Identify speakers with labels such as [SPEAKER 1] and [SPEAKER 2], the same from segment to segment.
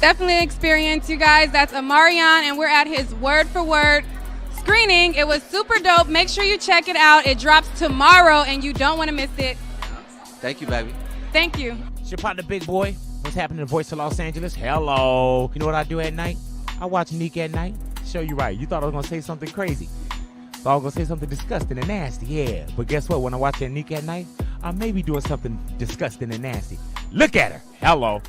[SPEAKER 1] Definitely an experience, you guys. That's Amarion, and we're at his word for word screening. It was super dope. Make sure you check it out. It drops tomorrow, and you don't want to miss it.
[SPEAKER 2] Thank you, baby.
[SPEAKER 1] Thank you.
[SPEAKER 3] It's your partner, Big Boy. What's happening in the voice of Los Angeles? Hello. You know what I do at night? I watch Nick at night. Show you right. You thought I was going to say something crazy. Thought I was going to say something disgusting and nasty. Yeah. But guess what? When I watch that Nick at night, I may be doing something disgusting and nasty. Look at her. Hello.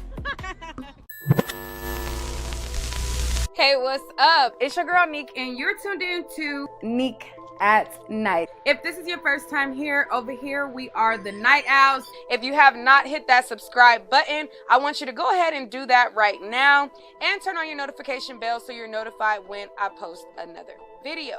[SPEAKER 1] Hey, what's up? It's your girl, Neek, and you're tuned in to Neek at Night. If this is your first time here, over here, we are the Night Owls. If you have not hit that subscribe button, I want you to go ahead and do that right now and turn on your notification bell so you're notified when I post another video.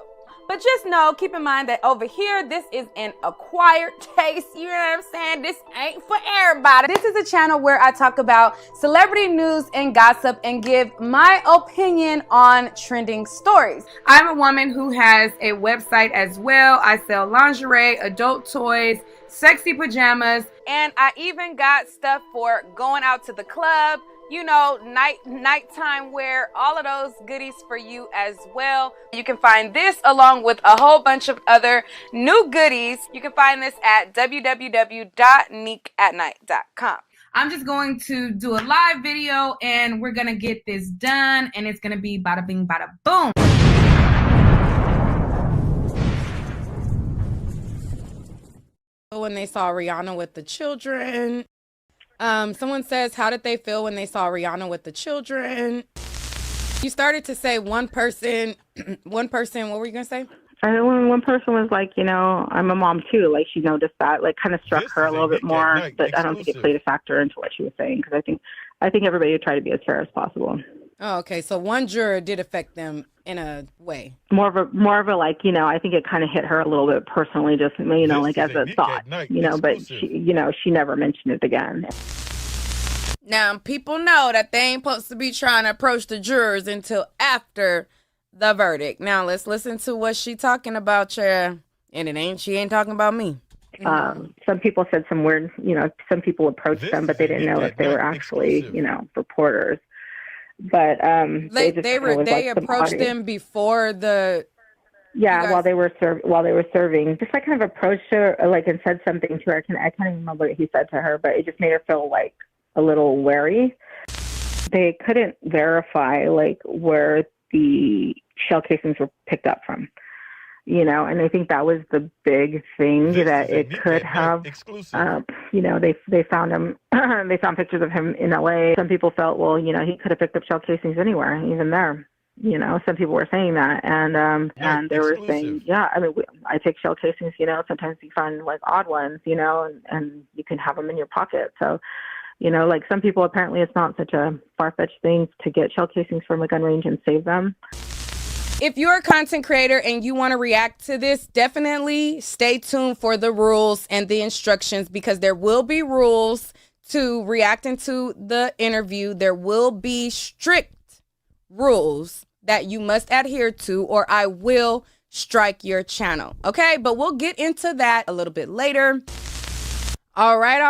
[SPEAKER 1] But just know, keep in mind that over here, this is an acquired taste. You know what I'm saying? This ain't for everybody. This is a channel where I talk about celebrity news and gossip and give my opinion on trending stories. I'm a woman who has a website as well. I sell lingerie, adult toys, sexy pajamas, and I even got stuff for going out to the club, you know, nighttime wear, all of those goodies for you as well. You can find this along with a whole bunch of other new goodies. You can find this at www.niquelatnight.com. I'm just going to do a live video and we're gonna get this done, and it's gonna be bada bing, bada boom. When they saw Rihanna with the children. Someone says, how did they feel when they saw Rihanna with the children? You started to say one person, what were you going to say?
[SPEAKER 4] One person was like, you know, I'm a mom too. Like, she noticed that, like, kind of struck her a little bit more, but I don't think it played a factor into what she was saying, because I think everybody would try to be as fair as possible.
[SPEAKER 1] Oh, okay. So one juror did affect them in a way.
[SPEAKER 4] More of a like, you know, I think it kind of hit her a little bit personally, just, you know, like as a thought, you know, but she never mentioned it again.
[SPEAKER 1] Now, people know that they ain't supposed to be trying to approach the jurors until after the verdict. Now, let's listen to what she talking about, and she ain't talking about me.
[SPEAKER 4] Some people said some weird, you know, some people approached them, but they didn't know if they were actually, you know, reporters. But
[SPEAKER 1] they approached them before the.
[SPEAKER 4] Yeah, while they were serving, just like kind of approached her, like, and said something to her. I can't even remember what he said to her, but it just made her feel like a little wary. They couldn't verify like where the shell casings were picked up from, you know, and I think that was the big thing that it could have. You know, they found him. They found pictures of him in LA. Some people felt, well, you know, he could have picked up shell casings anywhere, even there. You know, some people were saying that, and they were saying, yeah, I mean, I take shell casings. You know, sometimes you find like odd ones, you know, and you can have them in your pocket. So, you know, like, some people, apparently it's not such a far-fetched thing to get shell casings from a gun range and save them.
[SPEAKER 1] If you're a content creator and you want to react to this, definitely stay tuned for the rules and the instructions, because there will be rules to reacting to the interview. There will be strict rules that you must adhere to, or I will strike your channel. Okay, but we'll get into that a little bit later. All right.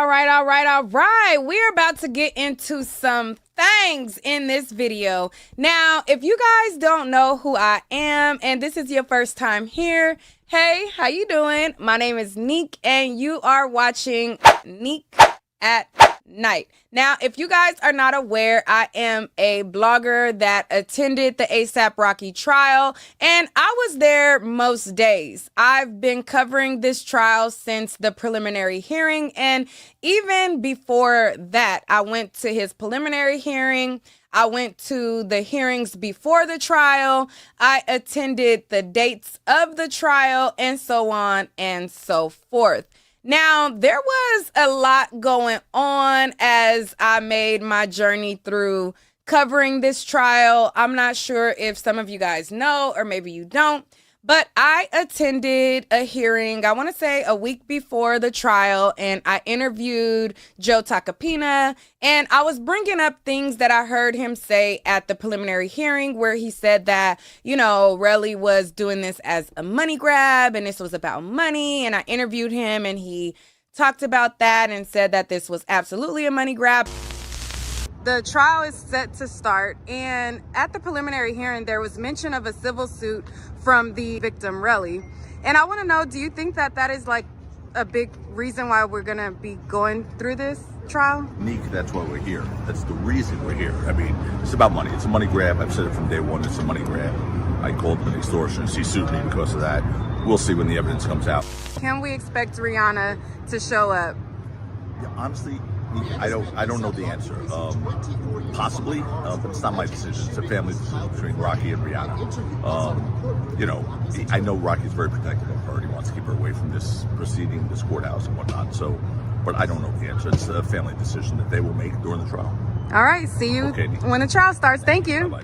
[SPEAKER 1] We're about to get into some things in this video. Now, if you guys don't know who I am and this is your first time here, hey, how you doing? My name is Neek and you are watching Neek at Night. Now, if you guys are not aware, I am a blogger that attended the A$AP Rocky trial, and I was there most days. I've been covering this trial since the preliminary hearing, and even before that, I went to his preliminary hearing. I went to the hearings before the trial. I attended the dates of the trial, and so on and so forth. Now, there was a lot going on as I made my journey through covering this trial. I'm not sure if some of you guys know, or maybe you don't, but I attended a hearing, I want to say a week before the trial, and I interviewed Joe Tacopina, and I was bringing up things that I heard him say at the preliminary hearing, where he said that, you know, Relly was doing this as a money grab, and this was about money, and I interviewed him, and he talked about that and said that this was absolutely a money grab. The trial is set to start, and at the preliminary hearing, there was mention of a civil suit from the victim, Relly. And I want to know, do you think that that is like a big reason why we're going to be going through this trial?
[SPEAKER 2] Nick, that's why we're here. That's the reason we're here. I mean, it's about money. It's a money grab. I've said it from day one. It's a money grab. I called it an extortion. She sued me because of that. We'll see when the evidence comes out.
[SPEAKER 1] Can we expect Rihanna to show up?
[SPEAKER 2] Yeah, honestly, I don't know the answer. Possibly, but it's not my decision. It's a family decision between Rocky and Rihanna. You know, I know Rocky's very protective of her. He wants to keep her away from this proceeding, this courthouse and whatnot. So, but I don't know the answer. It's a family decision that they will make during the trial.
[SPEAKER 1] All right, see you when the trial starts. Thank you.
[SPEAKER 2] Bye-bye.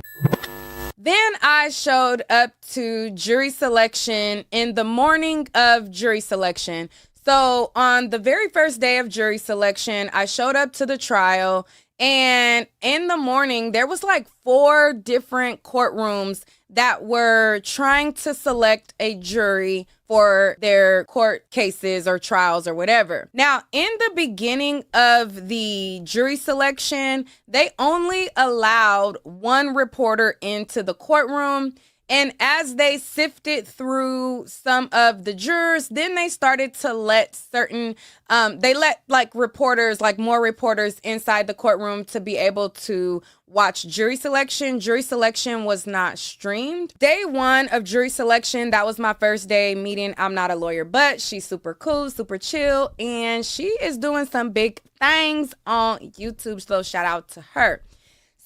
[SPEAKER 1] Then I showed up to jury selection in the morning of jury selection. So on the very first day of jury selection, I showed up to the trial, and in the morning, there was like 4 different courtrooms that were trying to select a jury for their court cases or trials or whatever. Now, in the beginning of the jury selection, they only allowed 1 reporter into the courtroom. And as they sifted through some of the jurors, then they started to let certain, they let like reporters, like more reporters inside the courtroom to be able to watch jury selection. Jury selection was not streamed. Day 1 of jury selection, that was my first day meeting. I'm not a lawyer, but she's super cool, super chill, and she is doing some big things on YouTube. So shout out to her.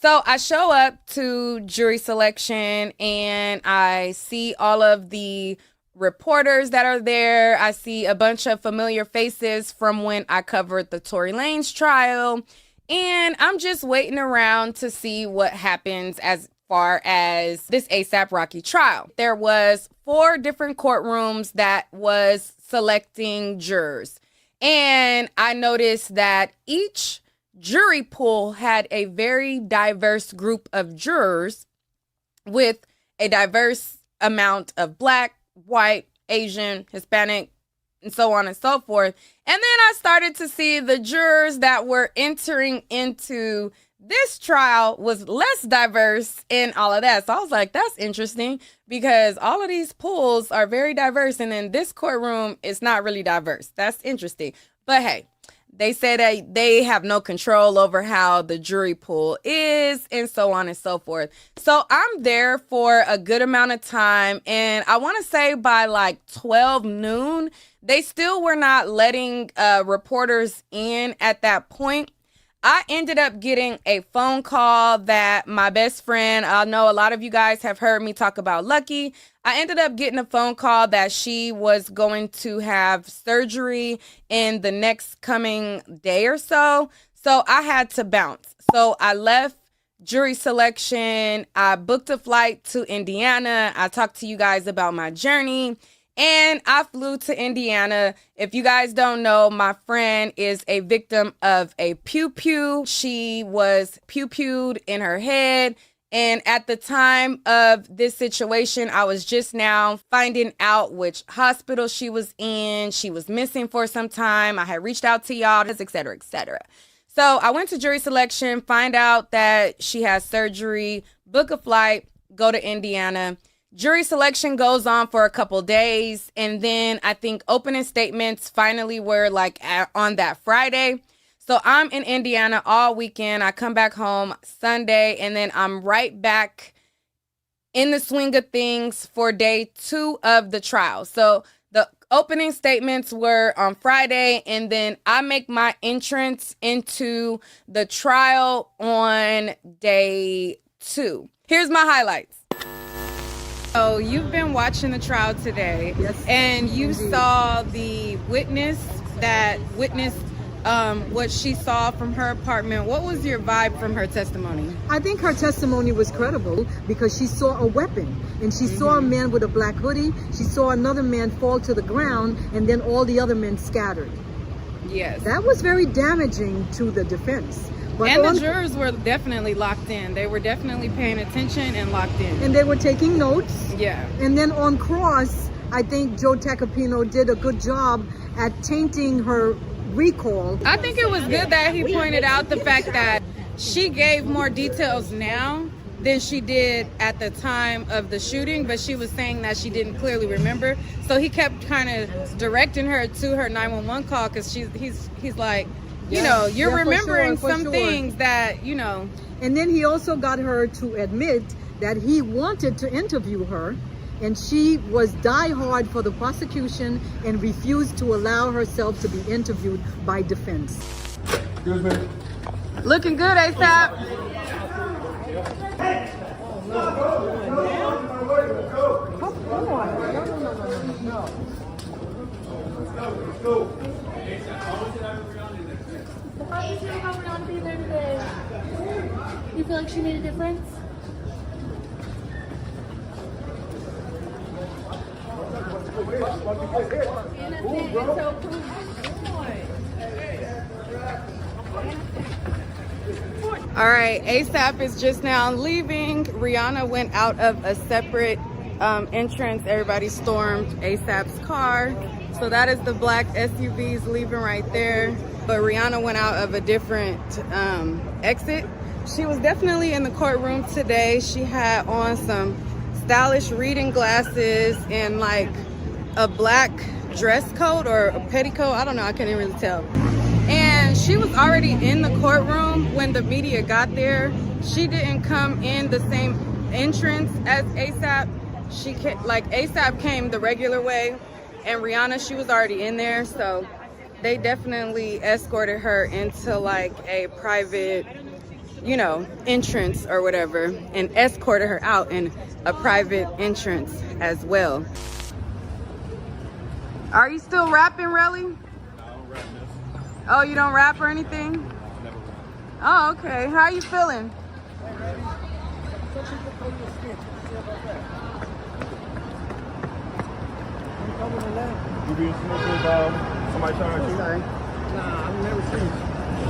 [SPEAKER 1] So I show up to jury selection and I see all of the reporters that are there. I see a bunch of familiar faces from when I covered the Tory Lanez trial. And I'm just waiting around to see what happens as far as this A$AP Rocky trial. There was 4 different courtrooms that was selecting jurors. And I noticed that each jury pool had a very diverse group of jurors with a diverse amount of Black, white, Asian, Hispanic, and so on and so forth. And then I started to see the jurors that were entering into this trial was less diverse in all of that. So I was like, that's interesting because all of these pools are very diverse. And then this courtroom is not really diverse. That's interesting. But hey, they say that they have no control over how the jury pool is and so on and so forth. So I'm there for a good amount of time. And I want to say by like 12 noon, they still were not letting reporters in at that point. I ended up getting a phone call that my best friend, I know a lot of you guys have heard me talk about Lucky. I ended up getting a phone call that she was going to have surgery in the next coming day or so. So I had to bounce. So I left jury selection. I booked a flight to Indiana. I talked to you guys about my journey. And I flew to Indiana. If you guys don't know, my friend is a victim of a pew-pew. She was pew-pewed in her head. And at the time of this situation, I was just now finding out which hospital she was in. She was missing for some time. I had reached out to y'all, et cetera, et cetera. So I went to jury selection, find out that she has surgery, book a flight, go to Indiana. Jury selection goes on for a couple days, and then I think opening statements finally were like on that Friday. So I'm in Indiana all weekend. I come back home Sunday, and then I'm right back in the swing of things for day 2 of the trial. So the opening statements were on Friday, and then I make my entrance into the trial on day 2. Here's my highlights. So you've been watching the trial today,
[SPEAKER 5] yes,
[SPEAKER 1] and you
[SPEAKER 5] indeed.
[SPEAKER 1] saw the witness that witnessed what she saw from her apartment. What was your vibe from her testimony?
[SPEAKER 5] I think her testimony was credible because she saw a weapon and she saw a man with a black hoodie. She saw another man fall to the ground and then all the other men scattered.
[SPEAKER 1] Yes.
[SPEAKER 5] That was very damaging to the defense. But
[SPEAKER 1] and the jurors were definitely locked in. They were definitely paying attention and locked in.
[SPEAKER 5] And they were taking notes.
[SPEAKER 1] Yeah.
[SPEAKER 5] And then on cross, I think Joe Tacopino did a good job at tainting her recall.
[SPEAKER 1] I think it was good that he pointed out the fact that she gave more details now than she did at the time of the shooting, but she was saying that she didn't clearly remember. So he kept kind of directing her to her 911 call because he's like, you know, you're remembering some things that, you know.
[SPEAKER 5] And then he also got her to admit that he wanted to interview her, and she was diehard for the prosecution and refused to allow herself to be interviewed by defense.
[SPEAKER 6] Excuse me.
[SPEAKER 1] Looking good, ASAP.
[SPEAKER 7] How do you feel about Rihanna being there today? You feel like she made a difference?
[SPEAKER 1] All right, ASAP is just now leaving. Rihanna went out of a separate entrance. Everybody stormed ASAP's car. So that is the black SUVs leaving right there. But Rihanna went out of a different exit. She was definitely in the courtroom today. She had on some stylish reading glasses and like a black dress coat or a petticoat. I don't know, I can't even really tell. And she was already in the courtroom when the media got there. She didn't come in the same entrance as ASAP. She like ASAP came the regular way, and Rihanna, she was already in there. So they definitely escorted her into like a private, you know, entrance or whatever, and escorted her out in a private entrance as well. Are you still rapping, really? Oh, you don't rap or anything? Oh, okay. How are you feeling?
[SPEAKER 6] You being snitched with somebody trying to shoot?
[SPEAKER 8] Nah, I've never snitched.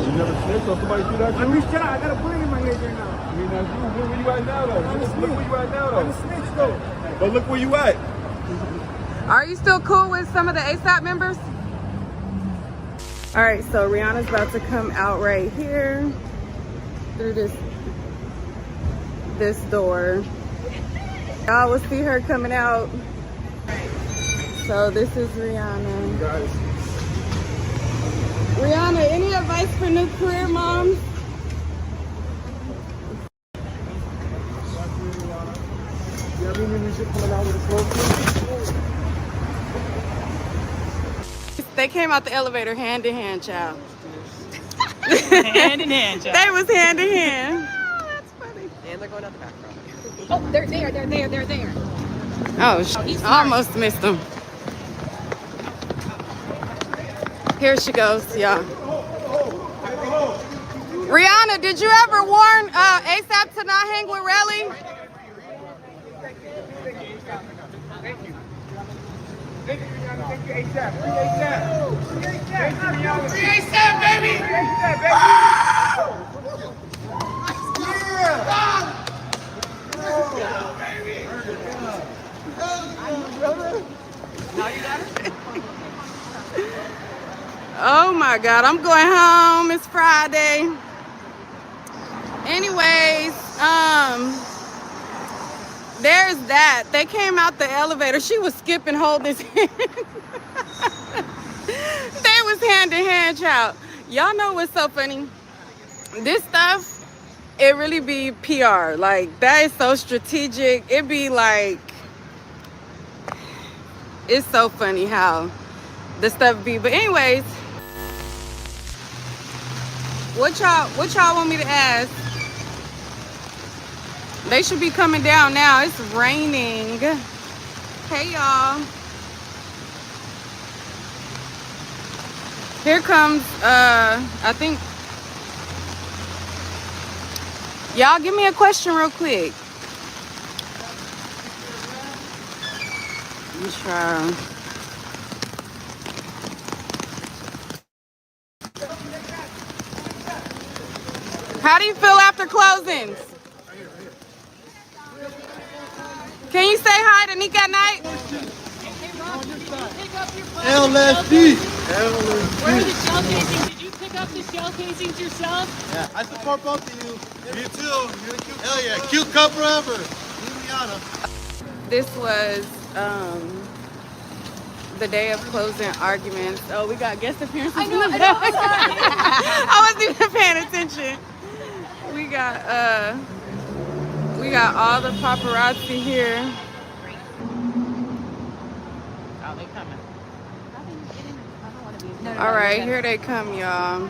[SPEAKER 6] You never snitched, so somebody shoot at you?
[SPEAKER 8] I reached out. I got a bullet in my head right now.
[SPEAKER 6] I mean, that's you. Where you at now, though? Look where you at now, though.
[SPEAKER 8] I'm a snitch, though.
[SPEAKER 6] But look where you at.
[SPEAKER 1] Are you still cool with some of the ASAP members? All right, so Rihanna's about to come out right here through this door. Y'all will see her coming out. So this is Rihanna.
[SPEAKER 6] Guys.
[SPEAKER 1] Rihanna, any advice for new career moms?
[SPEAKER 8] You ever mean we should coming out with a slow?
[SPEAKER 1] They came out the elevator hand in hand, child.
[SPEAKER 9] Hand in hand, child.
[SPEAKER 1] They was hand in hand.
[SPEAKER 9] Oh, that's funny. And they're going out the back row.
[SPEAKER 7] Oh, they're there.
[SPEAKER 1] Oh, I almost missed them. Here she goes, y'all. Rihanna, did you ever warn ASAP to not hang with Relly?
[SPEAKER 8] Thank you, Rihanna. Thank you, ASAP. Free ASAP. Free ASAP. Free ASAP, baby. Free ASAP, baby.
[SPEAKER 1] Oh my God, I'm going home. It's Friday. Anyways, there's that. They came out the elevator. She was skipping, holding his hand. They was hand in hand, child. Y'all know what's so funny? This stuff, it really be PR. Like, that is so strategic. It be like, it's so funny how the stuff be. But anyways, what y'all want me to ask? They should be coming down now. It's raining. Hey, y'all. Here comes, I think. Y'all give me a question real quick. Let me try. How do you feel after closings? Can you say hi to Nick at night?
[SPEAKER 6] LSD.
[SPEAKER 9] Where are the showcasing? Did you pick
[SPEAKER 7] pick up the shell casings yourself?
[SPEAKER 6] Yeah, I support both of you. Me too. You're a cute Hell yeah, cute couple forever. Juliana.
[SPEAKER 1] This was the day of closing arguments. Oh, we got guest appearances. I know. I wasn't even paying attention. We got all the paparazzi here.
[SPEAKER 9] Oh, they coming.
[SPEAKER 1] All right, here they come, y'all.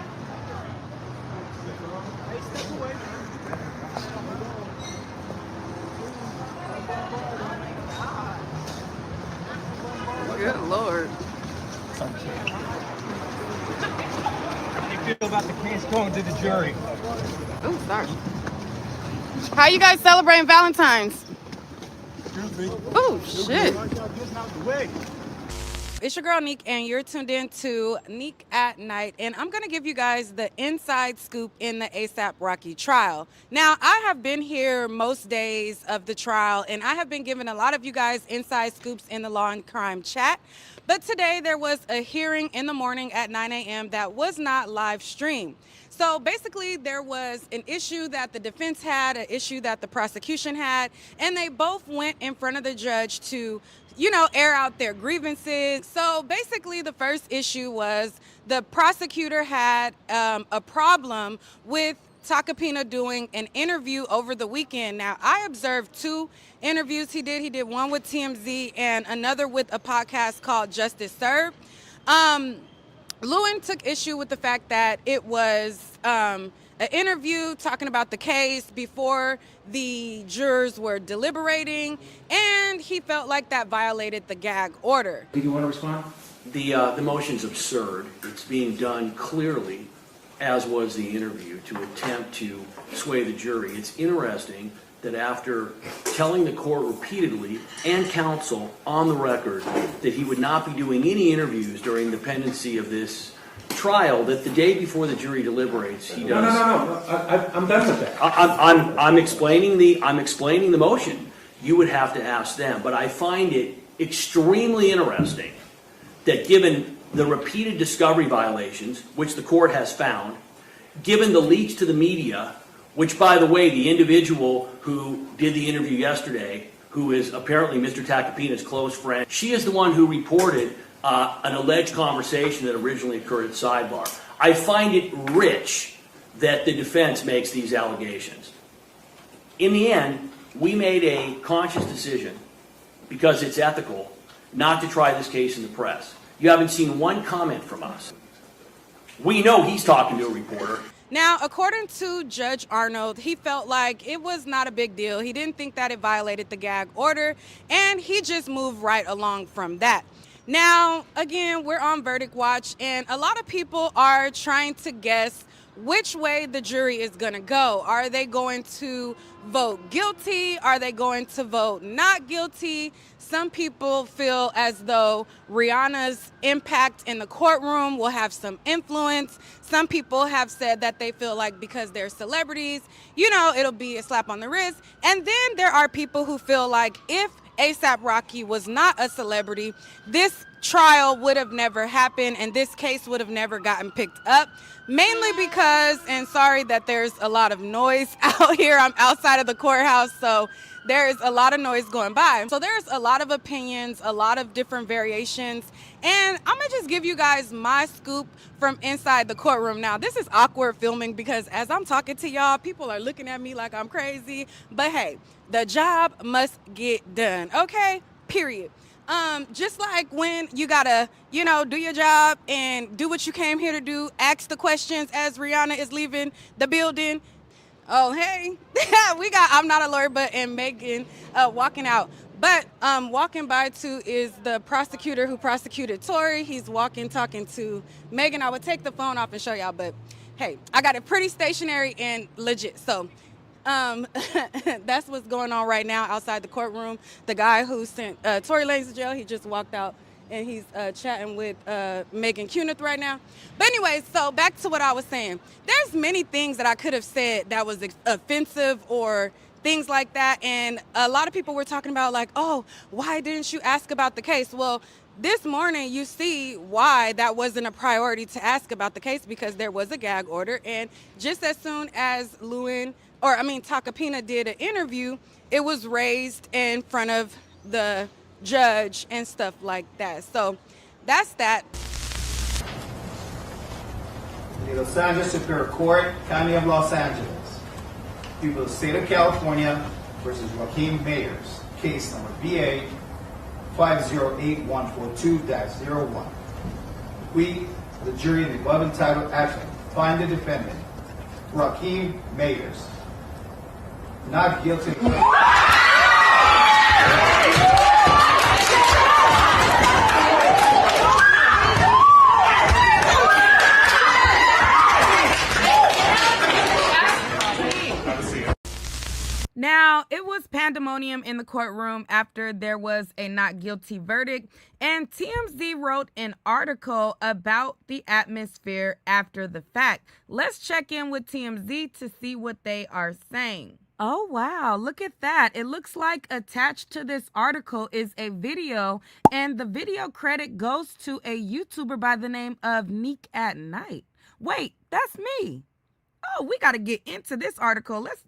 [SPEAKER 1] Good Lord.
[SPEAKER 8] How do you feel about the case going to the jury?
[SPEAKER 1] Oh, sorry. How you guys celebrating Valentine's? Oh, shit. It's your girl, Neek, and you're tuned in to Neek at Night, and I'm going to give you guys the inside scoop in the A$AP Rocky trial. Now, I have been here most days of the trial, and I have been giving a lot of you guys inside scoops in the Law and Crime chat, but today there was a hearing in the morning at 9 a.m. that was not live streamed. So basically, there was an issue that the defense had, an issue that the prosecution had, and they both went in front of the judge to, you know, air out their grievances. So basically, the first issue was the prosecutor had a problem with Takapina doing an interview over the weekend. Now, I observed 2 interviews he did. He did one with TMZ and another with a podcast called Justice Served. Lewin took issue with the fact that it was an interview talking about the case before the jurors were deliberating, and he felt like that violated the gag order.
[SPEAKER 10] Do you want to respond?
[SPEAKER 11] The motion's absurd. It's being done clearly, as was the interview, to attempt to sway the jury. It's interesting that after telling the court repeatedly and counsel on the record that he would not be doing any interviews during the pendency of this trial, that the day before the jury deliberates, he does.
[SPEAKER 10] No. I'm done with that.
[SPEAKER 11] I'm explaining the motion. You would have to ask them, but I find it extremely interesting that given the repeated discovery violations, which the court has found, given the leaks to the media, which, by the way, the individual who did the interview yesterday, who is apparently Mr. Takapina's close friend, she is the one who reported an alleged conversation that originally occurred at sidebar. I find it rich that the defense makes these allegations. In the end, we made a conscious decision, because it's ethical, not to try this case in the press. You haven't seen one comment from us. We know he's talking to a reporter.
[SPEAKER 1] Now, according to Judge Arnold, he felt like it was not a big deal. He didn't think that it violated the gag order, and he just moved right along from that. Now, again, we're on verdict watch, and a lot of people are trying to guess which way the jury is going to go. Are they going to vote guilty? Are they going to vote not guilty? Some people feel as though Rihanna's impact in the courtroom will have some influence. Some people have said that they feel like because they're celebrities, you know, it'll be a slap on the wrist. And then there are people who feel like if A$AP Rocky was not a celebrity, this trial would have never happened and this case would have never gotten picked up. Mainly because, and sorry that there's a lot of noise out here, I'm outside of the courthouse, so there's a lot of noise going by. So there's a lot of opinions, a lot of different variations, and I'm gonna just give you guys my scoop from inside the courtroom. Now, this is awkward filming because as I'm talking to y'all, people are looking at me like I'm crazy, but hey, the job must get done, okay? Period. Just like when you gotta, you know, do your job and do what you came here to do, ask the questions as Rihanna is leaving the building. Oh, hey, I'm not a lawyer, and Megan walking out. But walking by too is the prosecutor who prosecuted Tory. He's walking, talking to Megan. I would take the phone off and show y'all, but hey, I got it pretty stationary and legit. So that's what's going on right now outside the courtroom. The guy who sent Tory Lanez to jail, he just walked out and he's chatting with Megan Cunith right now. But anyways, so back to what I was saying. There's many things that I could have said that was offensive or things like that. And a lot of people were talking about like, oh, why didn't you ask about the case? Well, this morning you see why that wasn't a priority to ask about the case, because there was a gag order, and just as soon as Takapina did an interview, it was raised in front of the judge and stuff like that. So that's that.
[SPEAKER 12] The Los Angeles Superior Court, County of Los Angeles. People of the State of California versus Joaquin Mayers. Case number BA 508142-01. We, the jury in the above entitled action, find the defendant, Joaquin Mayers, not guilty.
[SPEAKER 1] Now, it was pandemonium in the courtroom after there was a not guilty verdict, and TMZ wrote an article about the atmosphere after the fact. Let's check in with TMZ to see what they are saying. Oh, wow. Look at that. It looks like attached to this article is a video, and the video credit goes to a YouTuber by the name of Nick at Night. Wait, that's me. Oh, we got to get into this article. Let's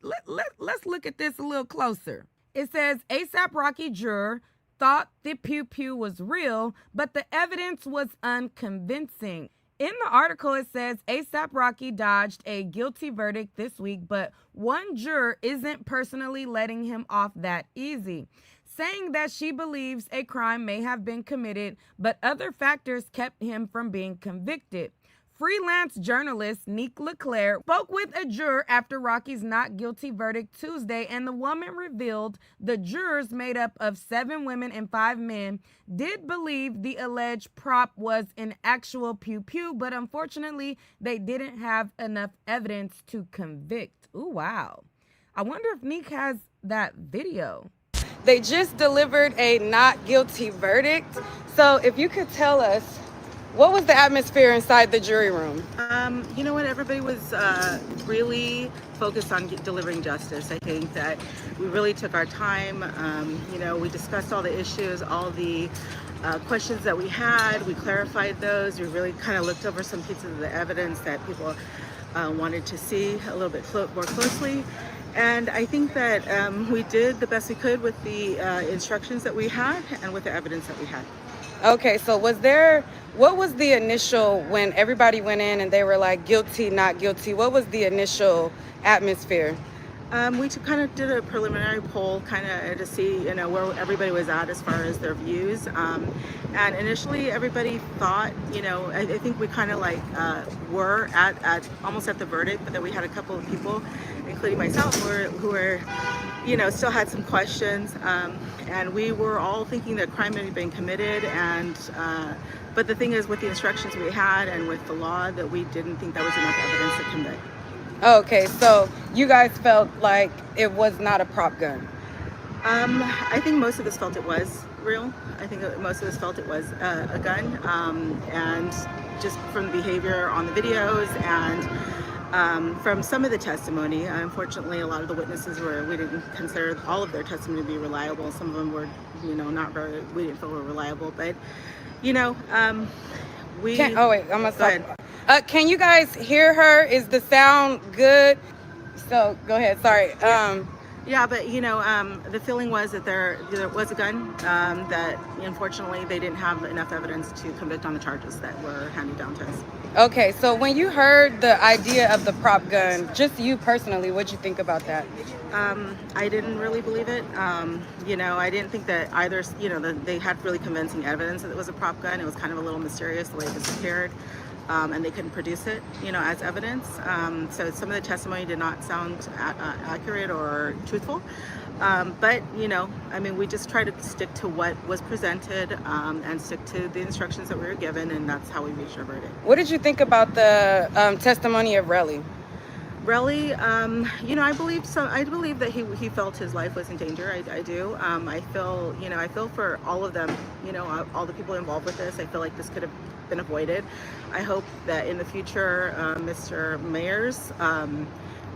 [SPEAKER 1] look at this a little closer. It says ASAP Rocky juror thought the pew pew was real, but the evidence was unconvincing. In the article, it says ASAP Rocky dodged a guilty verdict this week, but one juror isn't personally letting him off that easy, saying that she believes a crime may have been committed, but other factors kept him from being convicted. Freelance journalist niquelaclaire spoke with a juror after Rocky's not guilty verdict Tuesday, and the woman revealed the jurors, made up of 7 women and 5 men, did believe the alleged prop was an actual pew-pew, but unfortunately, they didn't have enough evidence to convict. Ooh, wow. I wonder if Nick has that video. They just delivered a not guilty verdict. So if you could tell us, what was the atmosphere inside the jury room?
[SPEAKER 9] You know what? Everybody was really focused on delivering justice. I think that we really took our time. We discussed all the issues, all the questions that we had. We clarified those. We really kind of looked over some pieces of the evidence that people wanted to see a little bit more closely. And I think that we did the best we could with the instructions that we had and with the evidence that we had.
[SPEAKER 1] Okay, so what was the initial, when everybody went in and they were like guilty, not guilty, what was the initial atmosphere?
[SPEAKER 9] We kind of did a preliminary poll kind of to see, where everybody was at as far as their views. And initially everybody thought, I think we kind of were at almost at the verdict, but then we had a couple of people, including myself, who were still had some questions. And we were all thinking that crime had been committed, but the thing is, with the instructions we had and with the law, that we didn't think there was enough evidence to convict.
[SPEAKER 1] Okay, so you guys felt like it was not a prop gun?
[SPEAKER 9] I think most of us felt it was real. I think most of us felt it was a gun, and just from the behavior on the videos and from some of the testimony. Unfortunately, a lot of the witnesses we didn't consider all of their testimony to be reliable. Some of them were, not very, we didn't feel were reliable, but,
[SPEAKER 1] can you guys hear her? Is the sound good? So go ahead, sorry.
[SPEAKER 9] Yeah, but the feeling was that there was a gun, that unfortunately they didn't have enough evidence to convict on the charges that were handed down to us.
[SPEAKER 1] Okay, so when you heard the idea of the prop gun, just you personally, what'd you think about that?
[SPEAKER 9] I didn't really believe it. I didn't think that either, they had really convincing evidence that it was a prop gun. It was kind of a little mysterious the way it disappeared. And they couldn't produce it, as evidence. So some of the testimony did not sound accurate or truthful. But, we just tried to stick to what was presented and stick to the instructions that we were given, and that's how we reached our verdict.
[SPEAKER 1] What did you think about the testimony of Relly?
[SPEAKER 9] Relly, I believe that he felt his life was in danger. I do. I feel for all of them, all the people involved with this. I feel like this could have been avoided. I hope that in the future, Mr. Mayers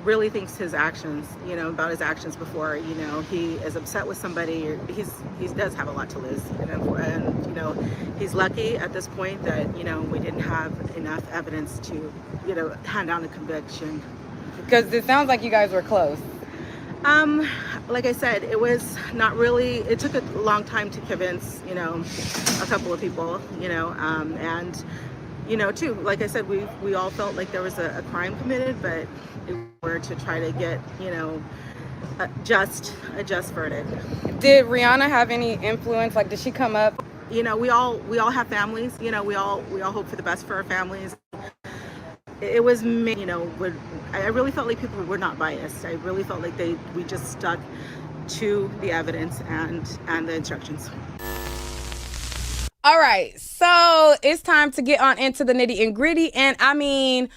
[SPEAKER 9] really thinks his actions, about his actions before, he is upset with somebody, or he does have a lot to lose. And he's lucky at this point that, we didn't have enough evidence to, hand down a conviction.
[SPEAKER 1] Because it sounds like you guys were close.
[SPEAKER 9] Like I said, it was not really, it took a long time to convince, a couple of people, and, too, like I said, we all felt like there was a crime committed, but it were to try to get, a just verdict.
[SPEAKER 1] Did Rihanna have any influence? Like, did she come up?
[SPEAKER 9] We all have families, we all hope for the best for our families. It was me, I really felt like people were not biased. I really felt like we just stuck to the evidence and the instructions.
[SPEAKER 1] All right, so it's time to get on into the nitty and gritty. And I mean,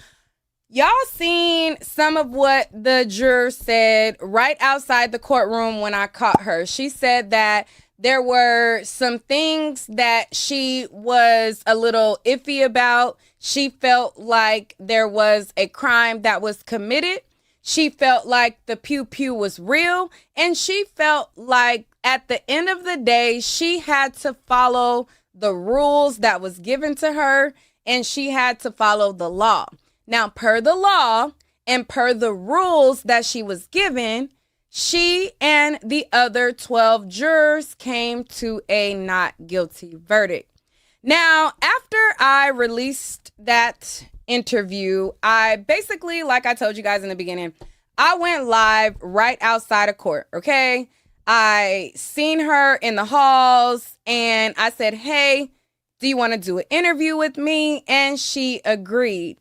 [SPEAKER 1] y'all seen some of what the juror said right outside the courtroom when I caught her. She said that there were some things that she was a little iffy about. She felt like there was a crime that was committed. She felt like the pew pew was real. And she felt like at the end of the day, she had to follow the rules that was given to her, and she had to follow the law. Now, per the law and per the rules that she was given, she and the other 12 jurors came to a not guilty verdict. Now, after I released that interview, I basically, like I told you guys in the beginning, I went live right outside of court, okay? I seen her in the halls and I said, hey, do you want to do an interview with me? And she agreed.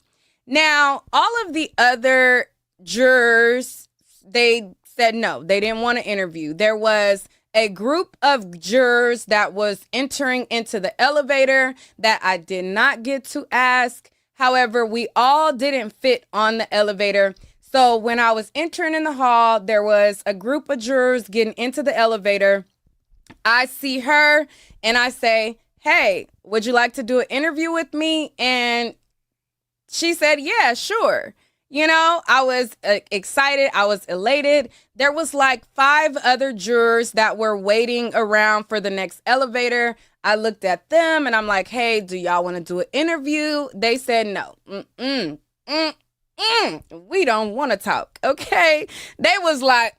[SPEAKER 1] Now, all of the other jurors, they said no, they didn't want to interview. There was a group of jurors that was entering into the elevator that I did not get to ask. However, we all didn't fit on the elevator. So when I was entering in the hall, there was a group of jurors getting into the elevator. I see her and I say, hey, would you like to do an interview with me? And she said, yeah, sure. I was excited. I was elated. There was like 5 other jurors that were waiting around for the next elevator. I looked at them and I'm like, hey, do y'all want to do an interview? They said no. We don't want to talk, okay? They was like,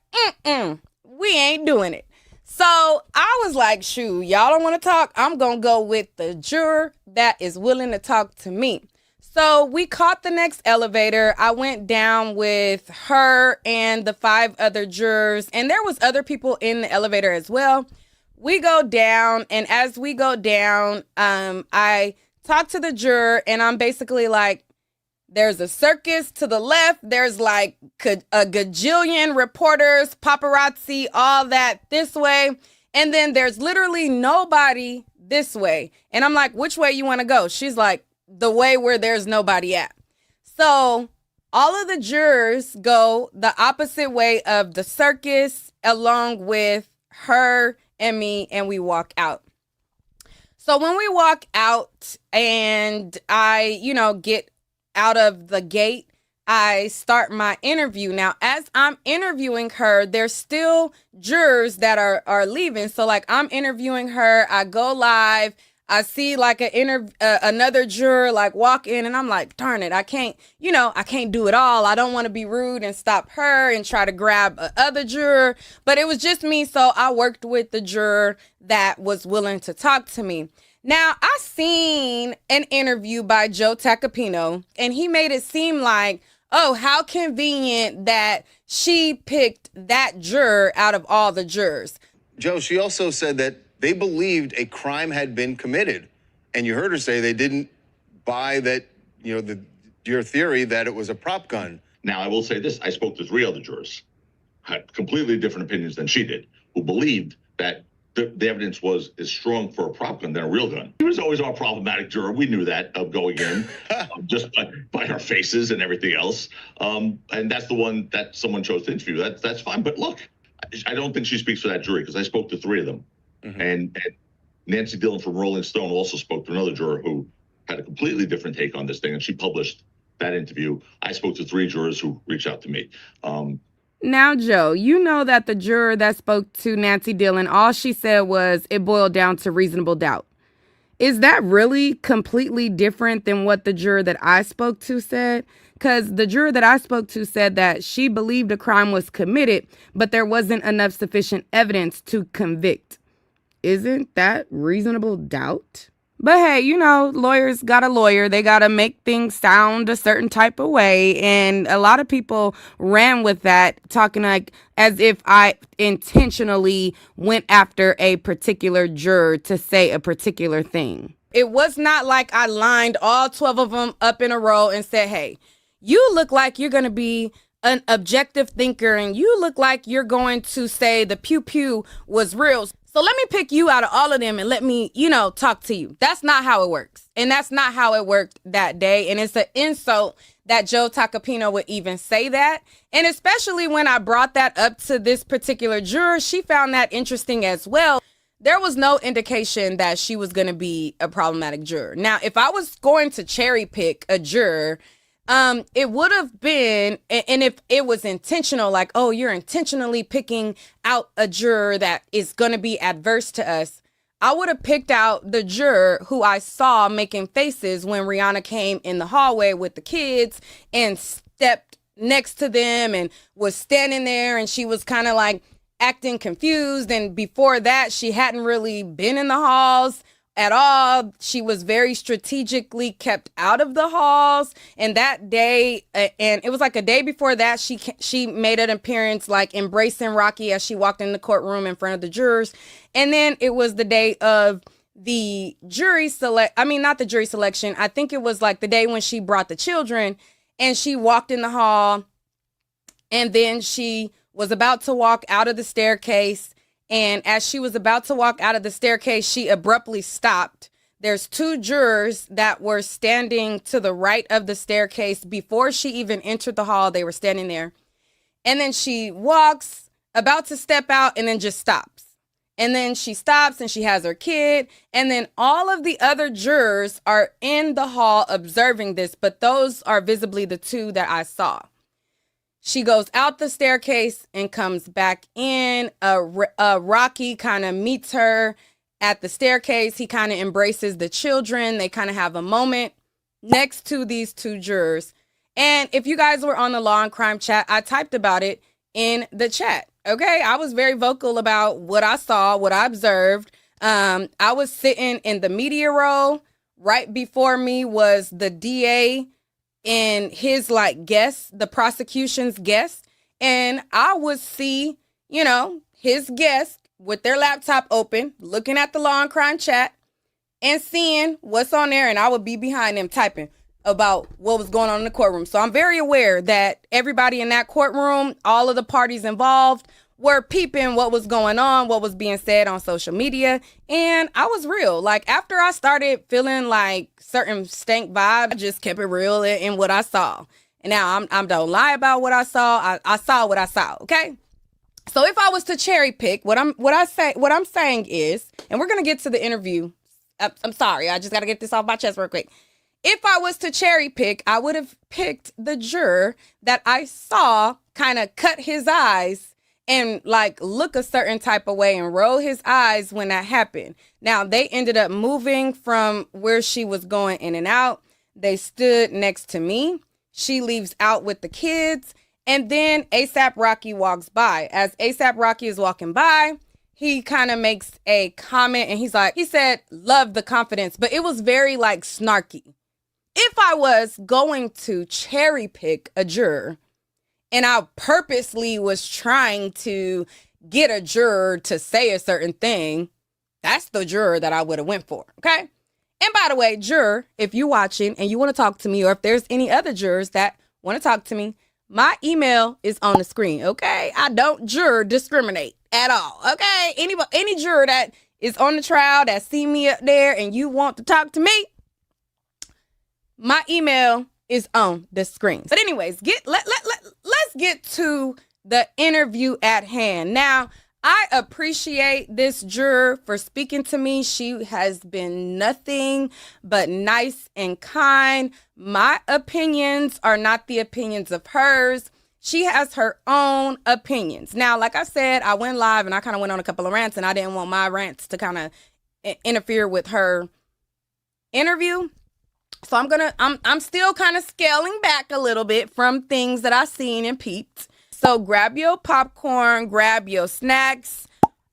[SPEAKER 1] we ain't doing it. So I was like, shoot, y'all don't want to talk? I'm going to go with the juror that is willing to talk to me. So we caught the next elevator. I went down with her and the 5 other jurors, and there was other people in the elevator as well. We go down, and as we go down, I talk to the juror, and I'm basically like, there's a circus to the left. There's like a gajillion reporters, paparazzi, all that this way. And then there's literally nobody this way. And I'm like, which way you want to go? She's like, the way where there's nobody at. So all of the jurors go the opposite way of the circus along with her and me, and we walk out. So when we walk out and I, get out of the gate, I start my interview. Now, as I'm interviewing her, there's still jurors that are leaving. So like I'm interviewing her, I go live, I see like another juror like walk in, and I'm like, darn it, I can't do it all. I don't want to be rude and stop her and try to grab other juror, but it was just me. So I worked with the juror that was willing to talk to me. Now, I seen an interview by Joe Tacopino, and he made it seem like, oh, how convenient that she picked that juror out of all the jurors.
[SPEAKER 13] Joe, she also said that they believed a crime had been committed. And you heard her say they didn't buy that, your theory that it was a prop gun.
[SPEAKER 2] Now, I will say this. I spoke to 3 other jurors, had completely different opinions than she did, who believed that the evidence was as strong for a prop gun than a real gun. She was always our problematic juror. We knew that going in, just by her faces and everything else. And that's the one that someone chose to interview. That's fine. But look, I don't think she speaks for that jury because I spoke to 3 of them. Mm-hmm. And Nancy Dillon from Rolling Stone also spoke to another juror who had a completely different take on this thing, and she published
[SPEAKER 14] that interview. I spoke to 3 jurors who reached out to me.
[SPEAKER 1] Now, Joe, you know that the juror that spoke to Nancy Dillon, all she said was it boiled down to reasonable doubt. Is that really completely different than what the juror that I spoke to said? Because the juror that I spoke to said that she believed a crime was committed, but there wasn't enough sufficient evidence to convict. Isn't that reasonable doubt? But hey, you know, lawyers got a lawyer. They got to make things sound a certain type of way. And a lot of people ran with that, talking like as if I intentionally went after a particular juror to say a particular thing. It was not like I lined all 12 of them up in a row and said, hey, you look like you're going to be an objective thinker and you look like you're going to say the pew pew was real. So let me pick you out of all of them and let me, talk to you. That's not how it works. And that's not how it worked that day. And it's an insult that Joe Tacopino would even say that. And especially when I brought that up to this particular juror, she found that interesting as well. There was no indication that she was going to be a problematic juror. Now, if I was going to cherry pick a juror, it would have been, and if it was intentional, like, oh, you're intentionally picking out a juror that is going to be adverse to us, I would have picked out the juror who I saw making faces when Rihanna came in the hallway with the kids and stepped next to them and was standing there and she was kind of like acting confused. And before that, she hadn't really been in the halls at all. She was very strategically kept out of the halls. And that day, and it was like a day before that, she made an appearance like embracing Rocky as she walked in the courtroom in front of the jurors. And then it was the day of the not the jury selection. I think it was like the day when she brought the children and she walked in the hall and then she was about to walk out of the staircase. And as she was about to walk out of the staircase, she abruptly stopped. There's 2 jurors that were standing to the right of the staircase before she even entered the hall. They were standing there. And then she walks, about to step out, and then just stops. And then she stops and she has her kid. And then all of the other jurors are in the hall observing this, but those are visibly the 2 that I saw. She goes out the staircase and comes back in. Rocky kind of meets her at the staircase. He kind of embraces the children. They kind of have a moment next to these 2 jurors. And if you guys were on the Law and Crime chat, I typed about it in the chat. Okay, I was very vocal about what I saw, what I observed. I was sitting in the media row. Right before me was the DA and his guest, the prosecution's guest. And I would see, his guest with their laptop open, looking at the Law and Crime chat and seeing what's on there. And I would be behind them typing about what was going on in the courtroom. So I'm very aware that everybody in that courtroom, all of the parties involved, were peeping what was going on, what was being said on social media. And I was real. Like, after I started feeling like certain stank vibe, I just kept it real in what I saw. And now I don't lie about what I saw. I saw what I saw. Okay. So if I was to cherry pick, what I'm saying is, and we're going to get to the interview. I'm sorry. I just got to get this off my chest real quick. If I was to cherry pick, I would have picked the juror that I saw kind of cut his eyes and look a certain type of way and roll his eyes when that happened. Now, they ended up moving from where she was going in and out. They stood next to me. She leaves out with the kids. And then ASAP Rocky walks by. As ASAP Rocky is walking by, he kind of makes a comment and he said, love the confidence, but it was very snarky. If I was going to cherry pick a juror, and I purposely was trying to get a juror to say a certain thing, that's the juror that I would have went for, okay? And by the way, juror, if you're watching and you want to talk to me, or if there's any other jurors that want to talk to me, my email is on the screen, okay? I don't juror discriminate at all, okay? Any juror that is on the trial that see me up there and you want to talk to me, my email is on the screen. But anyways, let's get to the interview at hand. Now, I appreciate this juror for speaking to me. She has been nothing but nice and kind. My opinions are not the opinions of hers. She has her own opinions. Now, like I said, I went live and I kind of went on a couple of rants, and I didn't want my rants to kind of interfere with her interview. So I'm still kind of scaling back a little bit from things that I seen and peeped. So grab your popcorn, grab your snacks.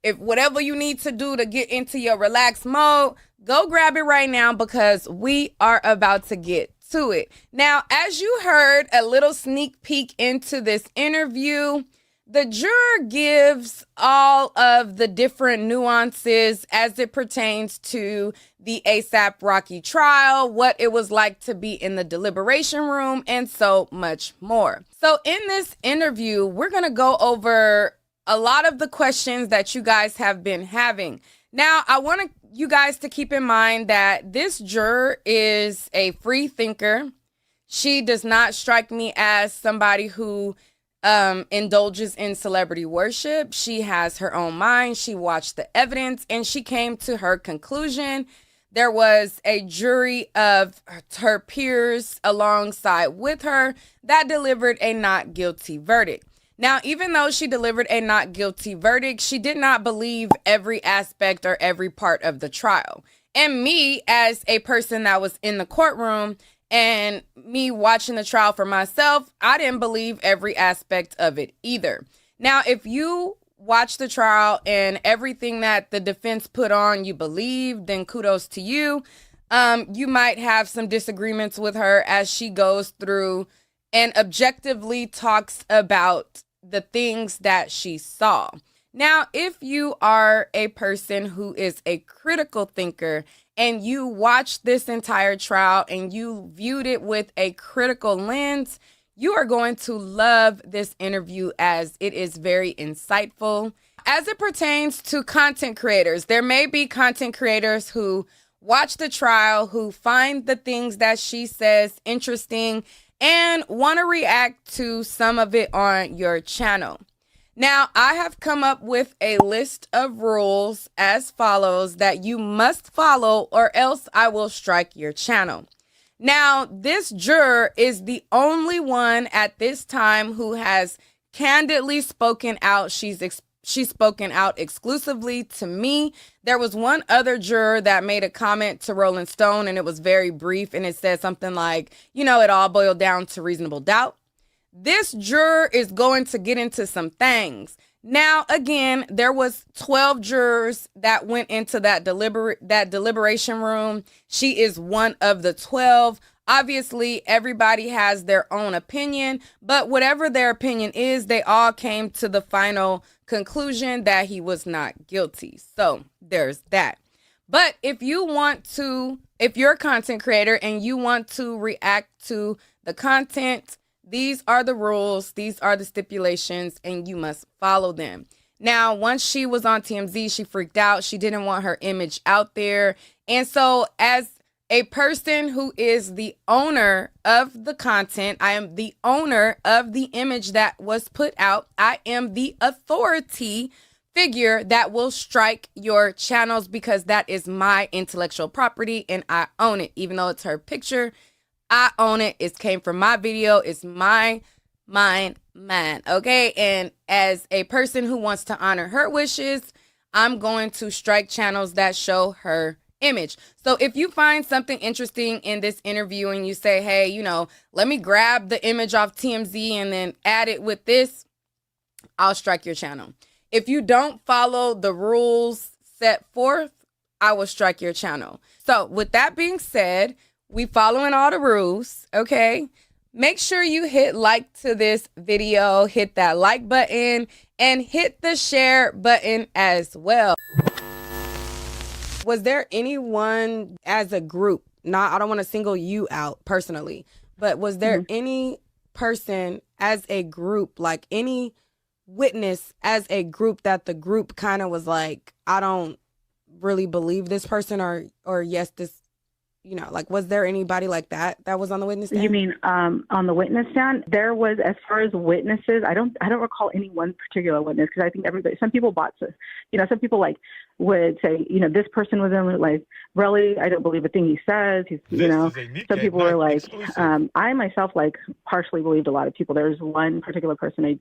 [SPEAKER 1] If whatever you need to do to get into your relaxed mode, go grab it right now, because we are about to get to it. Now, as you heard a little sneak peek into this interview, the juror gives all of the different nuances as it pertains to the ASAP Rocky trial, what it was like to be in the deliberation room, and so much more. So in this interview, we're going to go over a lot of the questions that you guys have been having. Now, I want you guys to keep in mind that this juror is a free thinker. She does not strike me as somebody who indulges in celebrity worship. She has her own mind. She watched the evidence and she came to her conclusion. There was a jury of her peers alongside with her that delivered a not guilty verdict. Now, even though she delivered a not guilty verdict, she did not believe every aspect or every part of the trial. And me, as a person that was in the courtroom and me watching the trial for myself, I didn't believe every aspect of it either. Now, if you watch the trial and everything that the defense put on you believe, then kudos to you. You might have some disagreements with her as she goes through and objectively talks about the things that she saw. Now, if you are a person who is a critical thinker and you watched this entire trial and you viewed it with a critical lens, you are going to love this interview as it is very insightful. As it pertains to content creators, there may be content creators who watch the trial, who find the things that she says interesting and want to react to some of it on your channel. Now, I have come up with a list of rules as follows that you must follow or else I will strike your channel. Now, this juror is the only one at this time who has candidly spoken out. She's spoken out exclusively to me. There was one other juror that made a comment to Rolling Stone, and it was very brief, and it said something like, it all boiled down to reasonable doubt. This juror is going to get into some things. Now, again, there was 12 jurors that went into that deliberation room. She is one of the 12. Obviously, everybody has their own opinion, but whatever their opinion is, they all came to the final conclusion that he was not guilty. So there's that. But if you're a content creator and you want to react to the content, these are the rules, these are the stipulations, and you must follow them. Now, once she was on TMZ, she freaked out. She didn't want her image out there. And so as a person who is the owner of the content, I am the owner of the image that was put out. I am the authority figure that will strike your channels because that is my intellectual property and I own it. Even though it's her picture, I own it. It came from my video. It's my mine. Okay. And as a person who wants to honor her wishes, I'm going to strike channels that show her image. So if you find something interesting in this interview and you say, hey, let me grab the image off TMZ and then add it with this, I'll strike your channel. If you don't follow the rules set forth, I will strike your channel. So with that being said, we following all the rules, okay? Make sure you hit like to this video, hit that like button, and hit the share button as well. Was there anyone as a group, I don't want to single you out personally, but was there any person as a group, like any witness as a group that the group kind of was like, I don't really believe this person or yes, this you know, like, was there anybody like that was on the witness stand?
[SPEAKER 4] You mean on the witness stand? There was, as far as witnesses, I don't recall any one particular witness, because I think some people some people like would say, you know, this person was in, like, really, I don't believe a thing he says. Some people were like, I myself, like, partially believed a lot of people. There was one particular person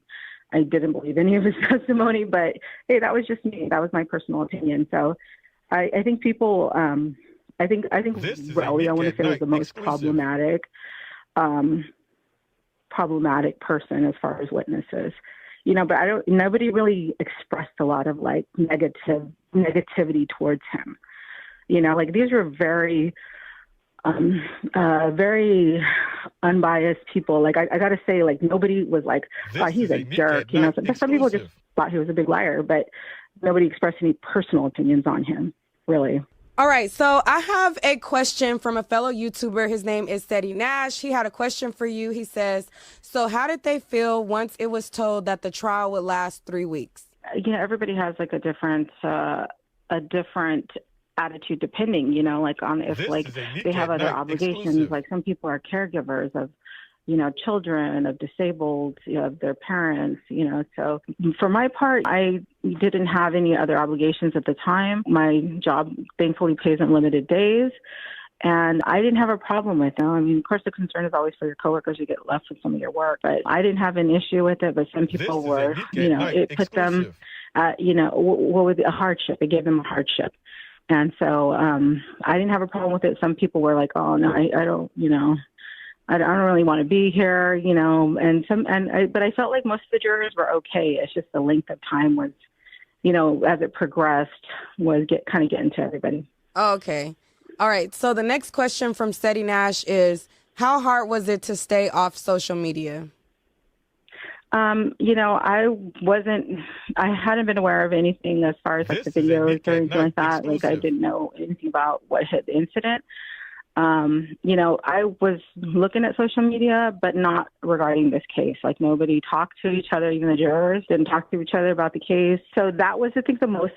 [SPEAKER 4] I didn't believe any of his testimony, but hey, that was just me. That was my personal opinion. So I think people, I think Relly, I want to say, was the most problematic person as far as witnesses, you know, but nobody really expressed a lot of, like, negativity towards him. You know, like, these were very very unbiased people. Like, I gotta say, like, nobody was like, oh, he's a jerk, you know. Some people just thought he was a big liar, but nobody expressed any personal opinions on him, really.
[SPEAKER 1] All right, so I have a question from a fellow YouTuber. His name is Steady Nash. He had a question for you. He says, so how did they feel once it was told that the trial would last 3 weeks?
[SPEAKER 4] You know, everybody has, like, a different attitude, depending, you know, like, on if, like, they have other obligations. Exclusive. Like, some people are caregivers of, you know, children, of disabled, you know, of their parents, you know. So for my part, I didn't have any other obligations at the time. My job thankfully pays unlimited days, and I didn't have a problem with it. I mean, of course, the concern is always for your coworkers. You get left with some of your work, but I didn't have an issue with it. But some people were, you know, it put them, you know, what was a hardship. It gave them a hardship. And so I didn't have a problem with it. Some people were like, oh, no, I don't, you know, I don't really want to be here, you know, but I felt like most of the jurors were okay. It's just the length of time was, you know, as it progressed, was getting to everybody.
[SPEAKER 1] Okay. All right. So the next question from Steady Nash is, how hard was it to stay off social media?
[SPEAKER 4] You know, I hadn't been aware of anything as far as, like, the videos or anything like that. Exclusive. Like, I didn't know anything about what hit the incident. You know, I was looking at social media, but not regarding this case. Like, nobody talked to each other. Even the jurors didn't talk to each other about the case. So that was, I think, the most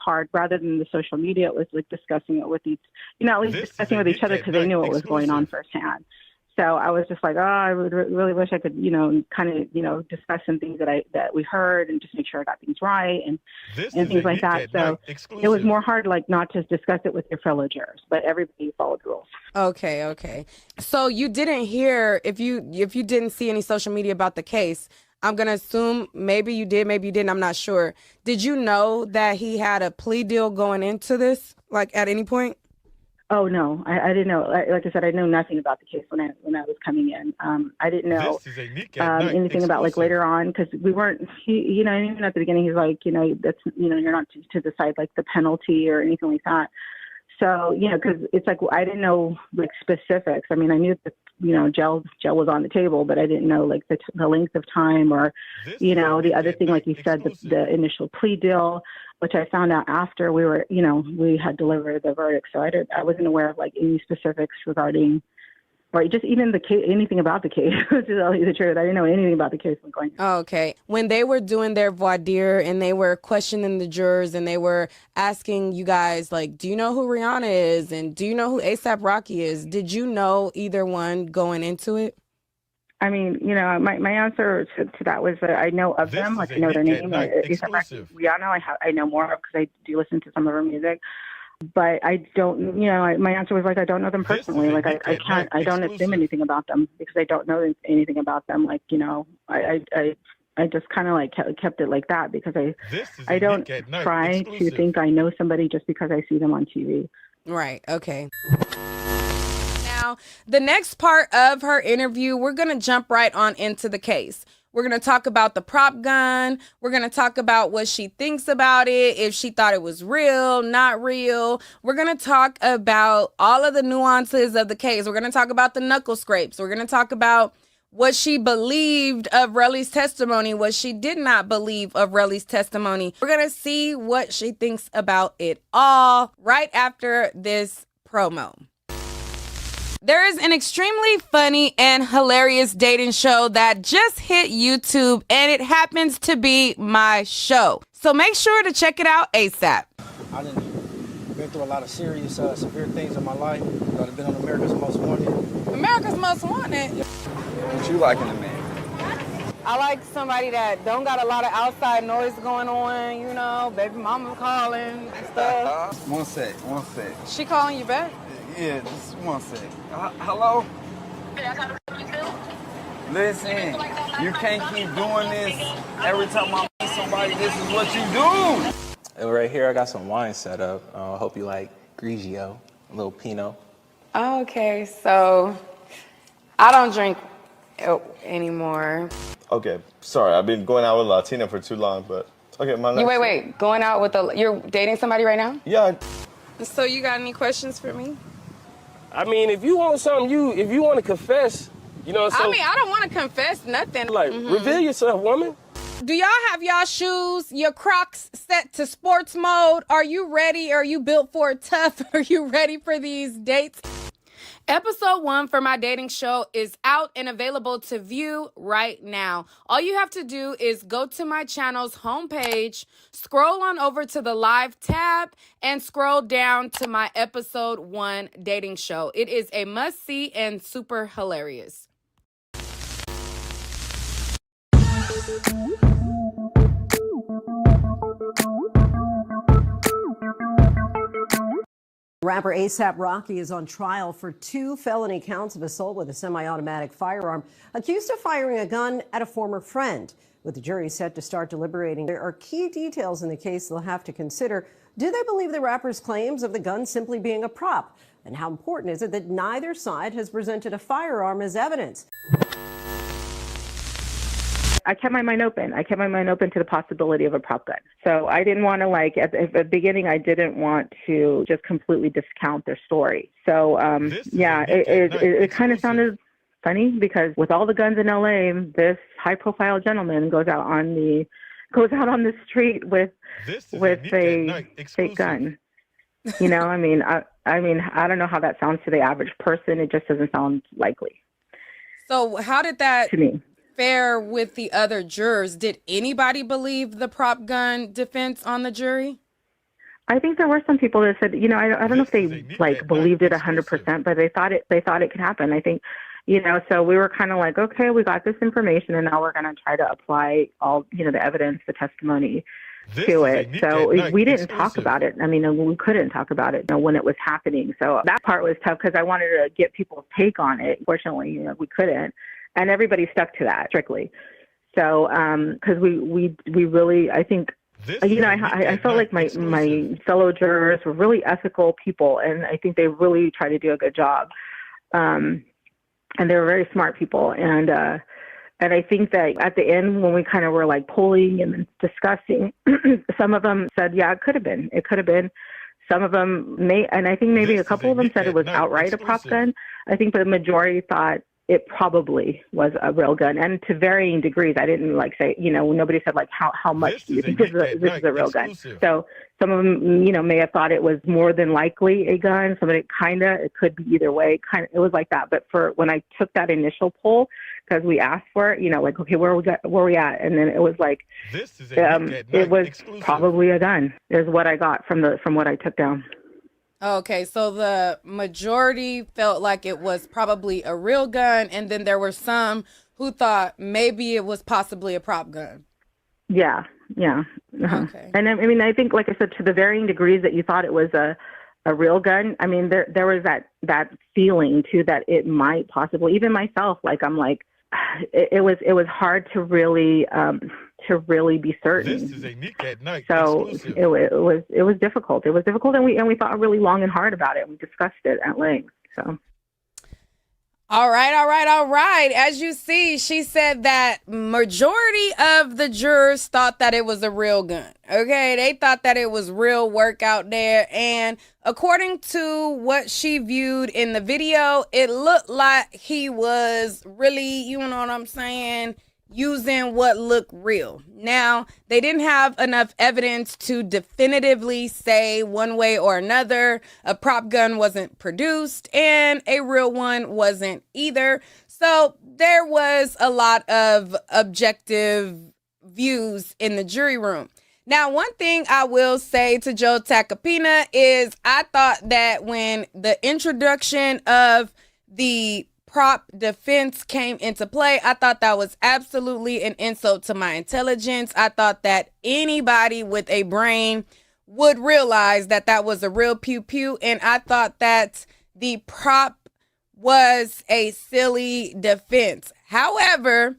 [SPEAKER 4] hard, rather than the social media. It was, like, discussing it with at least discussing with each other, because they knew what was going on firsthand. So I was just like, oh, I would really wish I could, you know, kind of, you know, discuss some things that we heard, and just make sure I got things right and things like that. So it was more hard, like, not to discuss it with your fellow jurors, but everybody followed the rules.
[SPEAKER 1] Okay. So you didn't hear, if you didn't see any social media about the case, I'm going to assume maybe you did, maybe you didn't. I'm not sure. Did you know that he had a plea deal going into this, like, at any point?
[SPEAKER 4] Oh, no, I didn't know. Like I said, I knew nothing about the case when I was coming in. I didn't know anything about, like, later on, because we weren't, you know, even at the beginning, he's like, you know, that's, you know, you're not to decide, like, the penalty or anything like that. So, you know, because it's like, I didn't know, like, specifics. I mean, I knew that, you know, jail was on the table, but I didn't know, like, the length of time, or, you know, the other thing, like you said, the initial plea deal, which I found out after we had delivered the verdict. So I wasn't aware of, like, any specifics regarding, or just even the case, anything about the case, to tell you the truth. I didn't know anything about the case when going.
[SPEAKER 1] Oh, okay. When they were doing their voir dire and they were questioning the jurors and they were asking you guys, like, do you know who Rihanna is? And do you know who A$AP Rocky is? Did you know either one going into it?
[SPEAKER 4] I mean, you know, my answer to that was that I know of them, like, I know their name. Rihanna, I know more of, because I do listen to some of her music. But I don't, you know, my answer was, like, I don't know them personally. Like, I don't assume anything about them, because I don't know anything about them. Like, you know, I just kind of, like, kept it like that, because I don't try to think I know somebody just because I see them on TV.
[SPEAKER 1] Right. Okay. Now, the next part of her interview, we're going to jump right on into the case. We're going to talk about the prop gun. We're going to talk about what she thinks about it, if she thought it was real, not real. We're going to talk about all of the nuances of the case. We're going to talk about the knuckle scrapes. We're going to talk about what she believed of Relly's testimony, what she did not believe of Relly's testimony. We're going to see what she thinks about it all right after this promo. There is an extremely funny and hilarious dating show that just hit YouTube, and it happens to be my show. So make sure to check it out ASAP.
[SPEAKER 15] I didn't been through a lot of serious, severe things in my life. I've been on America's Most Wanted.
[SPEAKER 1] America's Most Wanted.
[SPEAKER 15] What you like in a man?
[SPEAKER 1] I like somebody that don't got a lot of outside noise going on, you know, baby mama calling and stuff.
[SPEAKER 15] One sec.
[SPEAKER 1] She calling you back?
[SPEAKER 15] Yeah, just one sec. Hello? Listen, you can't keep doing this. Every time I meet somebody, this is what you do.
[SPEAKER 16] Right here, I got some wine set up. I hope you like Grigio, a little Pinot.
[SPEAKER 1] Okay, so I don't drink anymore.
[SPEAKER 17] Okay, sorry, I've been going out with Latina for too long, but okay, my next.
[SPEAKER 1] Wait, going out with you're dating somebody right now?
[SPEAKER 17] Yeah.
[SPEAKER 1] So you got any questions for me?
[SPEAKER 18] I mean, if you want something, if you want to confess, you know. So,
[SPEAKER 1] I mean, I don't want to confess nothing.
[SPEAKER 18] Like, reveal yourself, woman.
[SPEAKER 1] Do y'all have y'all shoes, your Crocs set to sports mode? Are you ready? Are you built for it tough? Are you ready for these dates? Episode 1 for my dating show is out and available to view right now. All you have to do is go to my channel's homepage, scroll on over to the live tab, and scroll down to my episode 1 dating show. It is a must-see and super hilarious.
[SPEAKER 19] Rapper A$AP Rocky is on trial for 2 felony counts of assault with a semi-automatic firearm, accused of firing a gun at a former friend. With the jury set to start deliberating, there are key details in the case they'll have to consider. Do they believe the rapper's claims of the gun simply being a prop? And how important is it that neither side has presented a firearm as evidence?
[SPEAKER 4] I kept my mind open. I kept my mind open to the possibility of a prop gun. So I didn't want to, at the beginning, I didn't want to just completely discount their story. So, it kind of sounded funny because with all the guns in LA, this high-profile gentleman goes out on the street with a fake gun. You know, I mean, I don't know how that sounds to the average person. It just doesn't sound likely.
[SPEAKER 1] So how did that
[SPEAKER 4] to me
[SPEAKER 1] fare with the other jurors? Did anybody believe the prop gun defense on the jury?
[SPEAKER 4] I think there were some people that said, you know, I don't know if they believed it 100%, but they thought it could happen. I think, you know, so we were kind of like, okay, we got this information and now we're going to try to apply all, you know, the evidence, the testimony to it. So we didn't talk about it. I mean, we couldn't talk about it, you know, when it was happening. So that part was tough because I wanted to get people's take on it. Fortunately, you know, we couldn't. And everybody stuck to that strictly. So, because we really, I think, you know, I felt like my fellow jurors were really ethical people, and I think they really tried to do a good job. And they were very smart people. And I think that at the end, when we kind of were like polling and discussing, some of them said, yeah, it could have been. It could have been. Some of them and I think maybe a couple of them said it was outright a prop gun. I think the majority thought it probably was a real gun, and to varying degrees. I didn't say, you know, nobody said how much do you think this is a real gun. So some of them, you know, may have thought it was more than likely a gun. Some of it it could be either way. It was like that. But for when I took that initial poll, because we asked for it, you know, like, okay, where we at? And then it was like, it was probably a gun is what I got from what I took down.
[SPEAKER 1] Okay, so the majority felt like it was probably a real gun, and then there were some who thought maybe it was possibly a prop gun.
[SPEAKER 4] Yeah. Uh-huh. Okay. And I mean, I think, like I said, to the varying degrees that you thought it was a real gun, I mean, there was that feeling too that it might possibly, even myself, like I'm like, it was hard to really be certain.
[SPEAKER 20] This is a Nick at Night
[SPEAKER 4] so
[SPEAKER 20] exclusive.
[SPEAKER 4] it was difficult. It was difficult, and we thought really long and hard about it. We discussed it at length. So.
[SPEAKER 1] All right. As you see, she said that majority of the jurors thought that it was a real gun. Okay, they thought that it was real work out there. And according to what she viewed in the video, it looked like he was really, you know what I'm saying, using what looked real. Now, they didn't have enough evidence to definitively say one way or another a prop gun wasn't produced and a real one wasn't either. So there was a lot of objective views in the jury room. Now, one thing I will say to Joe Tacopina is I thought that when the introduction of the prop defense came into play, I thought that was absolutely an insult to my intelligence. I thought that anybody with a brain would realize that that was a real pew pew, and I thought that the prop was a silly defense. However,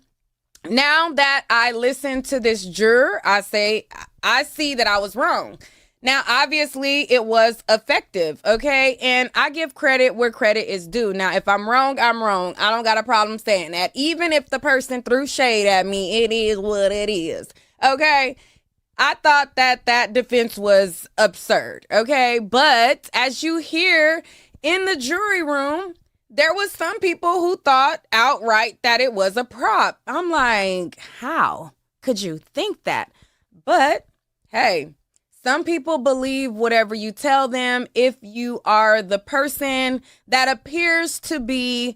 [SPEAKER 1] now that I listen to this juror, I see that I was wrong. Now, obviously, it was effective, okay? And I give credit where credit is due. Now, if I'm wrong, I'm wrong. I don't got a problem saying that. Even if the person threw shade at me, it is what it is, okay? I thought that that defense was absurd, okay? But as you hear in the jury room, there was some people who thought outright that it was a prop. I'm like, how could you think that? But hey, some people believe whatever you tell them if you are the person that appears to be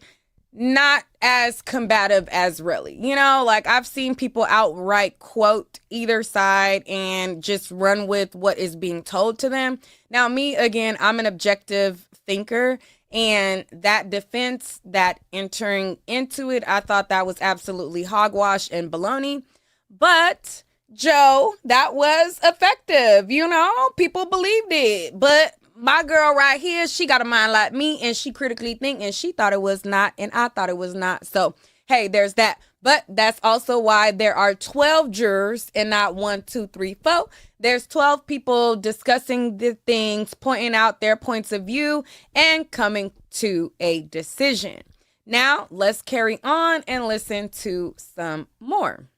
[SPEAKER 1] not as combative as really. You know, like I've seen people outright quote either side and just run with what is being told to them. Now, me, again, I'm an objective thinker. And that defense, that entering into it, I thought that was absolutely hogwash and baloney. But Joe, that was effective. You know, people believed it. But my girl right here, she got a mind like me and she critically think and she thought it was not and I thought it was not. So, hey, there's that. But that's also why there are 12 jurors and not 1, 2, 3, 4. There's 12 people discussing the things, pointing out their points of view, and coming to a decision. Now, let's carry on and listen to some more.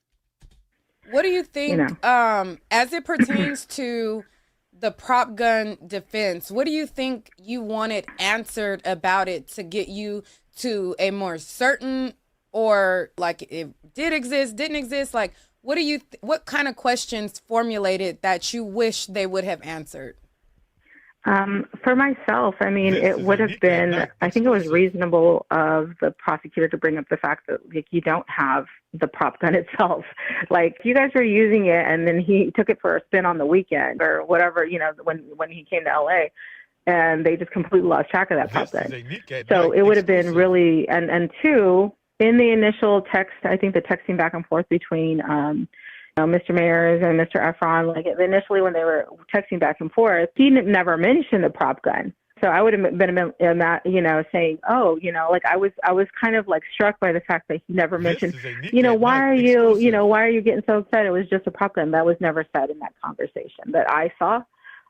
[SPEAKER 1] What do you think, as it pertains to the prop gun defense, what do you think you wanted answered about it to get you to a more certain, or like it did exist, didn't exist? Like, what kind of questions formulated that you wish they would have answered?
[SPEAKER 4] For myself, I mean, it would have been, I think it was reasonable of the prosecutor to bring up the fact that like you don't have the prop gun itself. Like you guys were using it and then he took it for a spin on the weekend or whatever, you know, when he came to LA and they just completely lost track of that prop gun. So it would have been really, and two, in the initial text, I think the texting back and forth between Mr. Mayers and Mr. Efron, like initially when they were texting back and forth, he never mentioned the prop gun. So I would have been in that, you know, saying, oh, you know, like I was kind of like struck by the fact that he never mentioned, you know, why are you getting so upset? It was just a prop gun. That was never said in that conversation that I saw.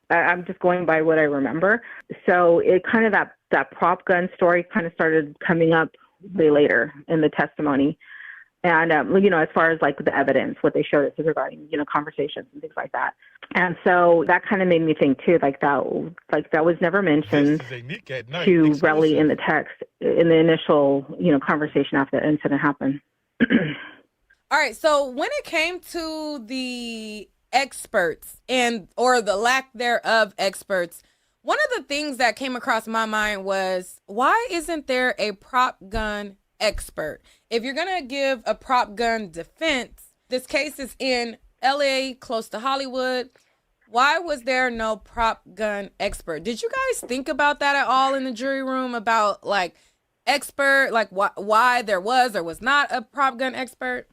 [SPEAKER 4] I'm just going by what I remember. So it kind of that prop gun story kind of started coming up way later in the testimony. And, you know, as far as like the evidence, what they showed us regarding, you know, conversations and things like that. And so that kind of made me think too, like that was never mentioned to Relly in the text, in the initial, you know, conversation after the incident happened.
[SPEAKER 1] All right. So when it came to the experts or the lack thereof experts, one of the things that came across my mind was, why isn't there a prop gun expert? If you're going to give a prop gun defense, this case is in LA, close to Hollywood. Why was there no prop gun expert? Did you guys think about that at all in the jury room about like expert, like why there was or was not a prop gun expert?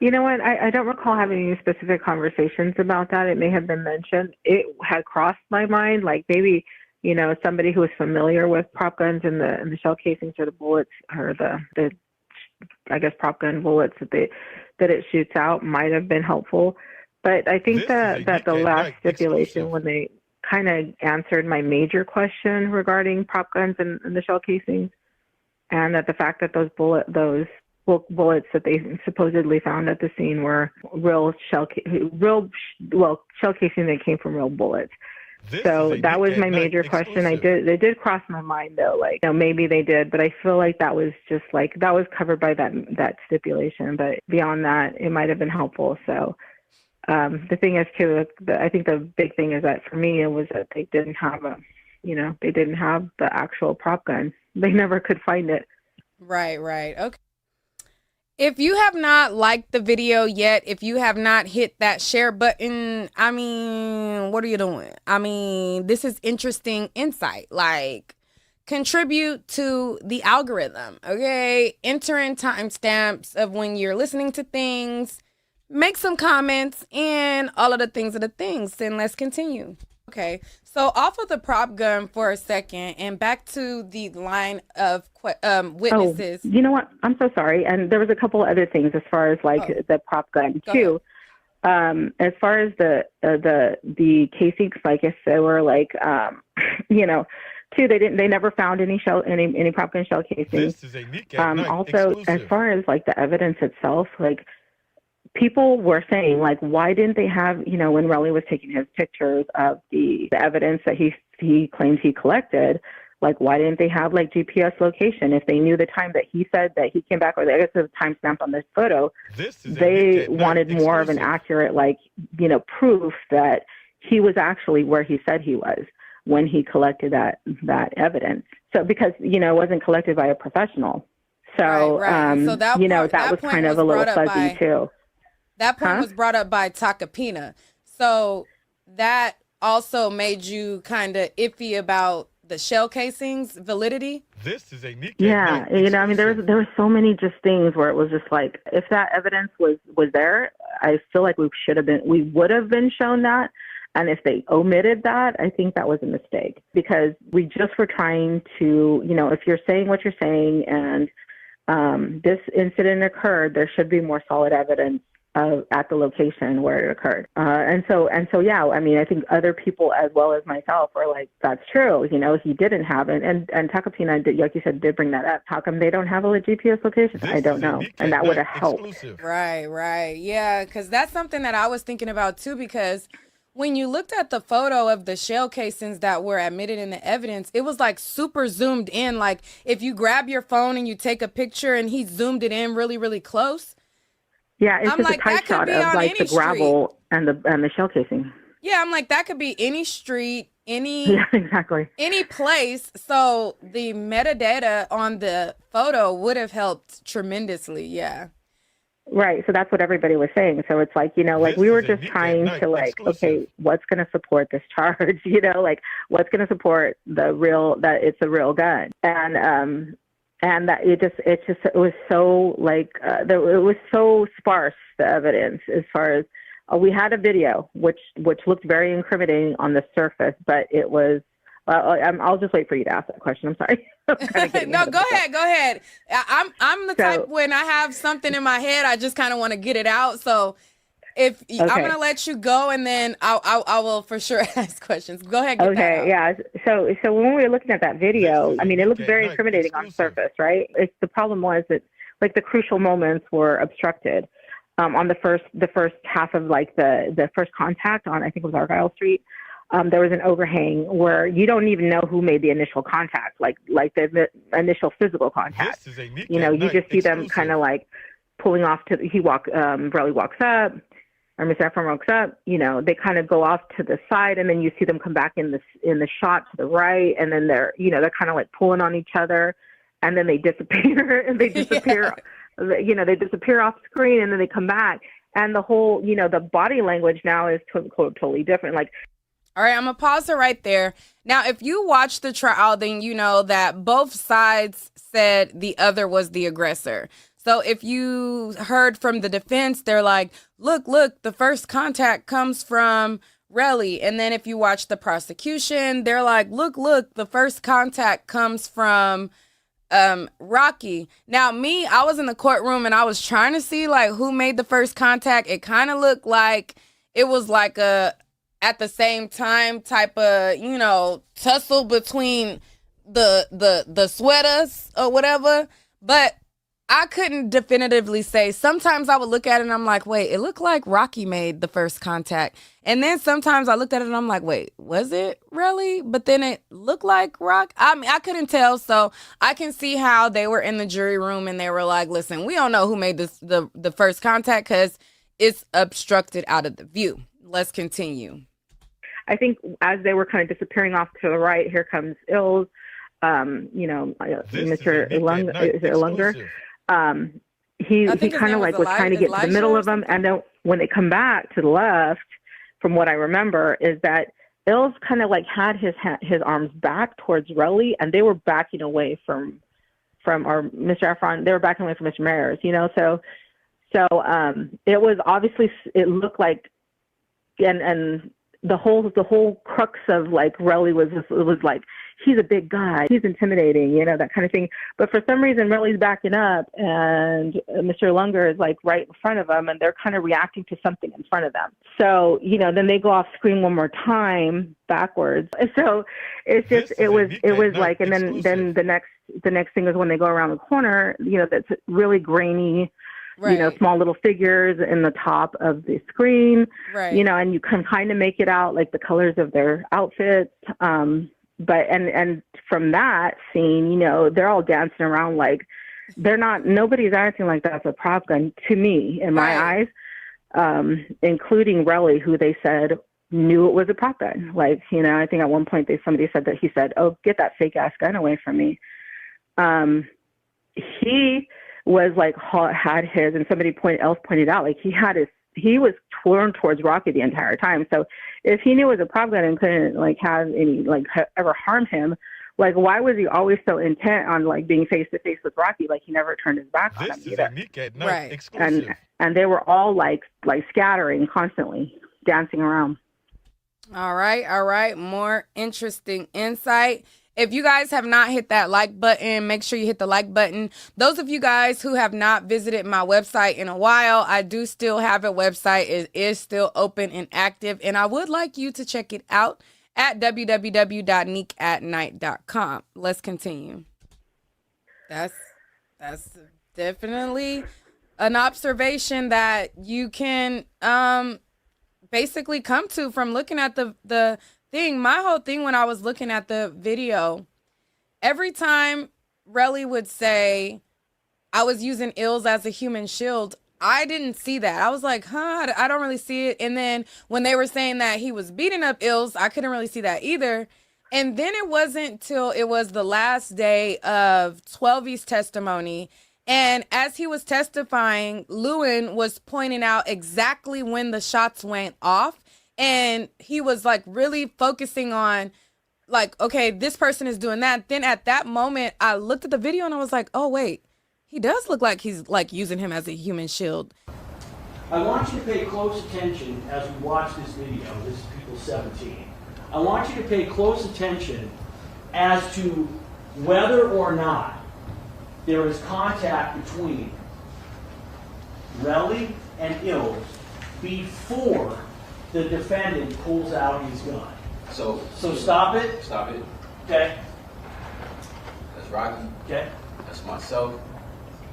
[SPEAKER 4] You know what? I don't recall having any specific conversations about that. It may have been mentioned. It had crossed my mind, like maybe, you know, somebody who is familiar with prop guns and the shell casings or the bullets or the I guess prop gun bullets that it shoots out might have been helpful. But I think that the last stipulation, when they kind of answered my major question regarding prop guns and the shell casings, and that the fact that those bullets that they supposedly found at the scene were shell casing that came from real bullets. So that was my major question. They did cross my mind though, like, you know, maybe they did, but I feel like that was just like, that was covered by that stipulation. But beyond that, it might have been helpful. So the thing is too, I think the big thing is that for me, it was that they didn't have the actual prop gun. They never could find it.
[SPEAKER 1] Right. Okay. If you have not liked the video yet, if you have not hit that share button, I mean, what are you doing? I mean, this is interesting insight. Like, contribute to the algorithm, okay? Enter in timestamps of when you're listening to things, make some comments, and all of the things are the things. Then let's continue. Okay, so off of the prop gun for a second and back to the line of witnesses.
[SPEAKER 4] Oh, you know what? I'm so sorry. And there was a couple other things as far as like the prop gun too. As far as the casings, like if they were like, you know, too, they never found any prop gun shell casings.
[SPEAKER 6] This is a Nick at Night
[SPEAKER 4] Also,
[SPEAKER 6] exclusive.
[SPEAKER 4] as far as like the evidence itself, like people were saying, like, why didn't they have, you know, when Relly was taking his pictures of the evidence that he claims he collected, like, why didn't they have like GPS location if they knew the time that he said that he came back, or I guess the time stamped on this photo? They wanted more of an accurate, like, you know, proof that he was actually where he said he was when he collected that evidence. So because, you know, it wasn't collected by a professional. So,
[SPEAKER 1] Right. So that
[SPEAKER 4] you know,
[SPEAKER 1] part-
[SPEAKER 4] that was kind of a little
[SPEAKER 1] brought up
[SPEAKER 4] fuzzy too.
[SPEAKER 1] That point was brought up by Takapina. So that also made you kind of iffy about the shell casings validity.
[SPEAKER 6] This is a Nick.
[SPEAKER 4] Yeah, you know, I mean, there was so many just things where it was just like, if that evidence was there, I feel like we would have been shown that. And if they omitted that, I think that was a mistake, because we just were trying to, you know, if you're saying what you're saying and this incident occurred, there should be more solid evidence at the location where it occurred. And so, yeah, I mean, I think other people as well as myself were like, that's true. You know, he didn't have it. And Takapina, like you said, did bring that up. How come they don't have a GPS location? I don't know. And that would have helped.
[SPEAKER 1] Right. Yeah, because that's something that I was thinking about too, because when you looked at the photo of the shell casings that were admitted in the evidence, it was like super zoomed in. Like if you grab your phone and you take a picture and he zoomed it in really, really close.
[SPEAKER 4] Yeah, it's
[SPEAKER 1] I'm
[SPEAKER 4] just
[SPEAKER 1] like,
[SPEAKER 4] a tight shot of like the gravel and the shell casing.
[SPEAKER 1] Yeah, I'm like, that could be any street, any
[SPEAKER 4] exactly,
[SPEAKER 1] any place. So the metadata on the photo would have helped tremendously. Yeah.
[SPEAKER 4] Right. So that's what everybody was saying. So it's like, you know, like we were just trying to like, okay, what's going to support this charge? You know, like what's going to support that it's a real gun. And that it was so like, it was so sparse, the evidence, as far as we had a video, which looked very incriminating on the surface, but it was, I'll just wait for you to ask that question. I'm sorry.
[SPEAKER 1] No, go ahead. I'm the type, when I have something in my head, I just kind of want to get it out. So if I'm going to let you go, and then I will for sure ask questions. Go ahead. Get that out.
[SPEAKER 4] Yeah. So when we were looking at that video, I mean, it looked very incriminating on the surface, right? The problem was that like the crucial moments were obstructed. On the first half of like the first contact on, I think it was Argyle Street. There was an overhang where you don't even know who made the initial contact, like the initial physical contact. You know, you just see them kind of like pulling off Brelly walks up, or Miss Efron walks up. You know, they kind of go off to the side, and then you see them come back in the shot to the right, and then they're kind of like pulling on each other, and then they disappear, and they disappear. You know, they disappear off screen, and then they come back, and the whole, you know, the body language now is totally different. Like.
[SPEAKER 1] All right, I'm going to pause it right there. Now, if you watch the trial, then you know that both sides said the other was the aggressor. So if you heard from the defense, they're like, look, the first contact comes from Relly. And then if you watch the prosecution, they're like, look, the first contact comes from Rocky. Now, I was in the courtroom and I was trying to see like who made the first contact. It kind of looked like it was like at the same time type of, you know, tussle between the sweaters or whatever, but I couldn't definitively say. Sometimes I would look at it and I'm like, wait, it looked like Rocky made the first contact. And then sometimes I looked at it and I'm like, wait, was it really? But then it looked like Rock. I mean, I couldn't tell. So I can see how they were in the jury room and they were like, listen, we don't know who made the first contact because it's obstructed out of the view. Let's continue.
[SPEAKER 4] I think as they were kind of disappearing off to the right, here comes Ills, you know, Mr. Ilunga. he
[SPEAKER 1] I think his
[SPEAKER 4] kind
[SPEAKER 1] name
[SPEAKER 4] of
[SPEAKER 1] was
[SPEAKER 4] like was trying to get to the
[SPEAKER 1] Elijah
[SPEAKER 4] middle
[SPEAKER 1] or
[SPEAKER 4] of them,
[SPEAKER 1] something.
[SPEAKER 4] and then when they come back to the left, from what I remember, is that Ills kind of like had his arms back towards Relly, and they were backing away from or Mr. Efron. They were backing away from Mr. Mayers, you know. So it was obviously, it looked like, and the whole crux of like Relly was like, he's a big guy, he's intimidating, you know, that kind of thing. But for some reason, Relly's backing up, and Mr. Lunger is like right in front of them, and they're kind of reacting to something in front of them. So, you know, then they go off screen one more time backwards. So it's just, it was like, and then the next thing is when they go around the corner, you know, that's really grainy.
[SPEAKER 1] Right.
[SPEAKER 4] You know, small little figures in the top of the screen,
[SPEAKER 1] Right.
[SPEAKER 4] you know, and you can kind of make it out like the colors of their outfits. But from that scene, you know, they're all dancing around like nobody's acting like that's a prop gun to me, in my eyes, including Relly, who they said knew it was a prop gun. Like, you know, I think at one point somebody said that he said, "Oh, get that fake ass gun away from me." He was like had his, and somebody else pointed out, like he was turned towards Rocky the entire time. So if he knew it was a prop gun and couldn't like have any like ever harm him, like why was he always so intent on like being face to face with Rocky? Like he never turned his back on him either.
[SPEAKER 1] Right.
[SPEAKER 4] Exclusive. And they were all like scattering constantly, dancing around.
[SPEAKER 1] All right. More interesting insight. If you guys have not hit that like button, make sure you hit the like button. Those of you guys who have not visited my website in a while, I do still have a website. It is still open and active, and I would like you to check it out at www.niquelatnight.com. Let's continue. That's definitely an observation that you can basically come to from looking at the thing. My whole thing when I was looking at the video, every time Relly would say, I was using Ills as a human shield, I didn't see that. I was like, I don't really see it. And then when they were saying that he was beating up Ills, I couldn't really see that either. And then it wasn't till it was the last day of 12E's testimony. And as he was testifying, Lewin was pointing out exactly when the shots went off. And he was like really focusing on like, okay, this person is doing that. Then at that moment, I looked at the video and I was like, oh, wait, he does look like he's like using him as a human shield.
[SPEAKER 11] I want you to pay close attention as we watch this video. This is people 17. I want you to pay close attention as to whether or not there is contact between Relly and Ills before the defendant pulls out his gun.
[SPEAKER 20] So
[SPEAKER 11] stop it.
[SPEAKER 20] Stop it.
[SPEAKER 11] Okay.
[SPEAKER 20] That's Rocky.
[SPEAKER 11] Okay.
[SPEAKER 20] That's myself.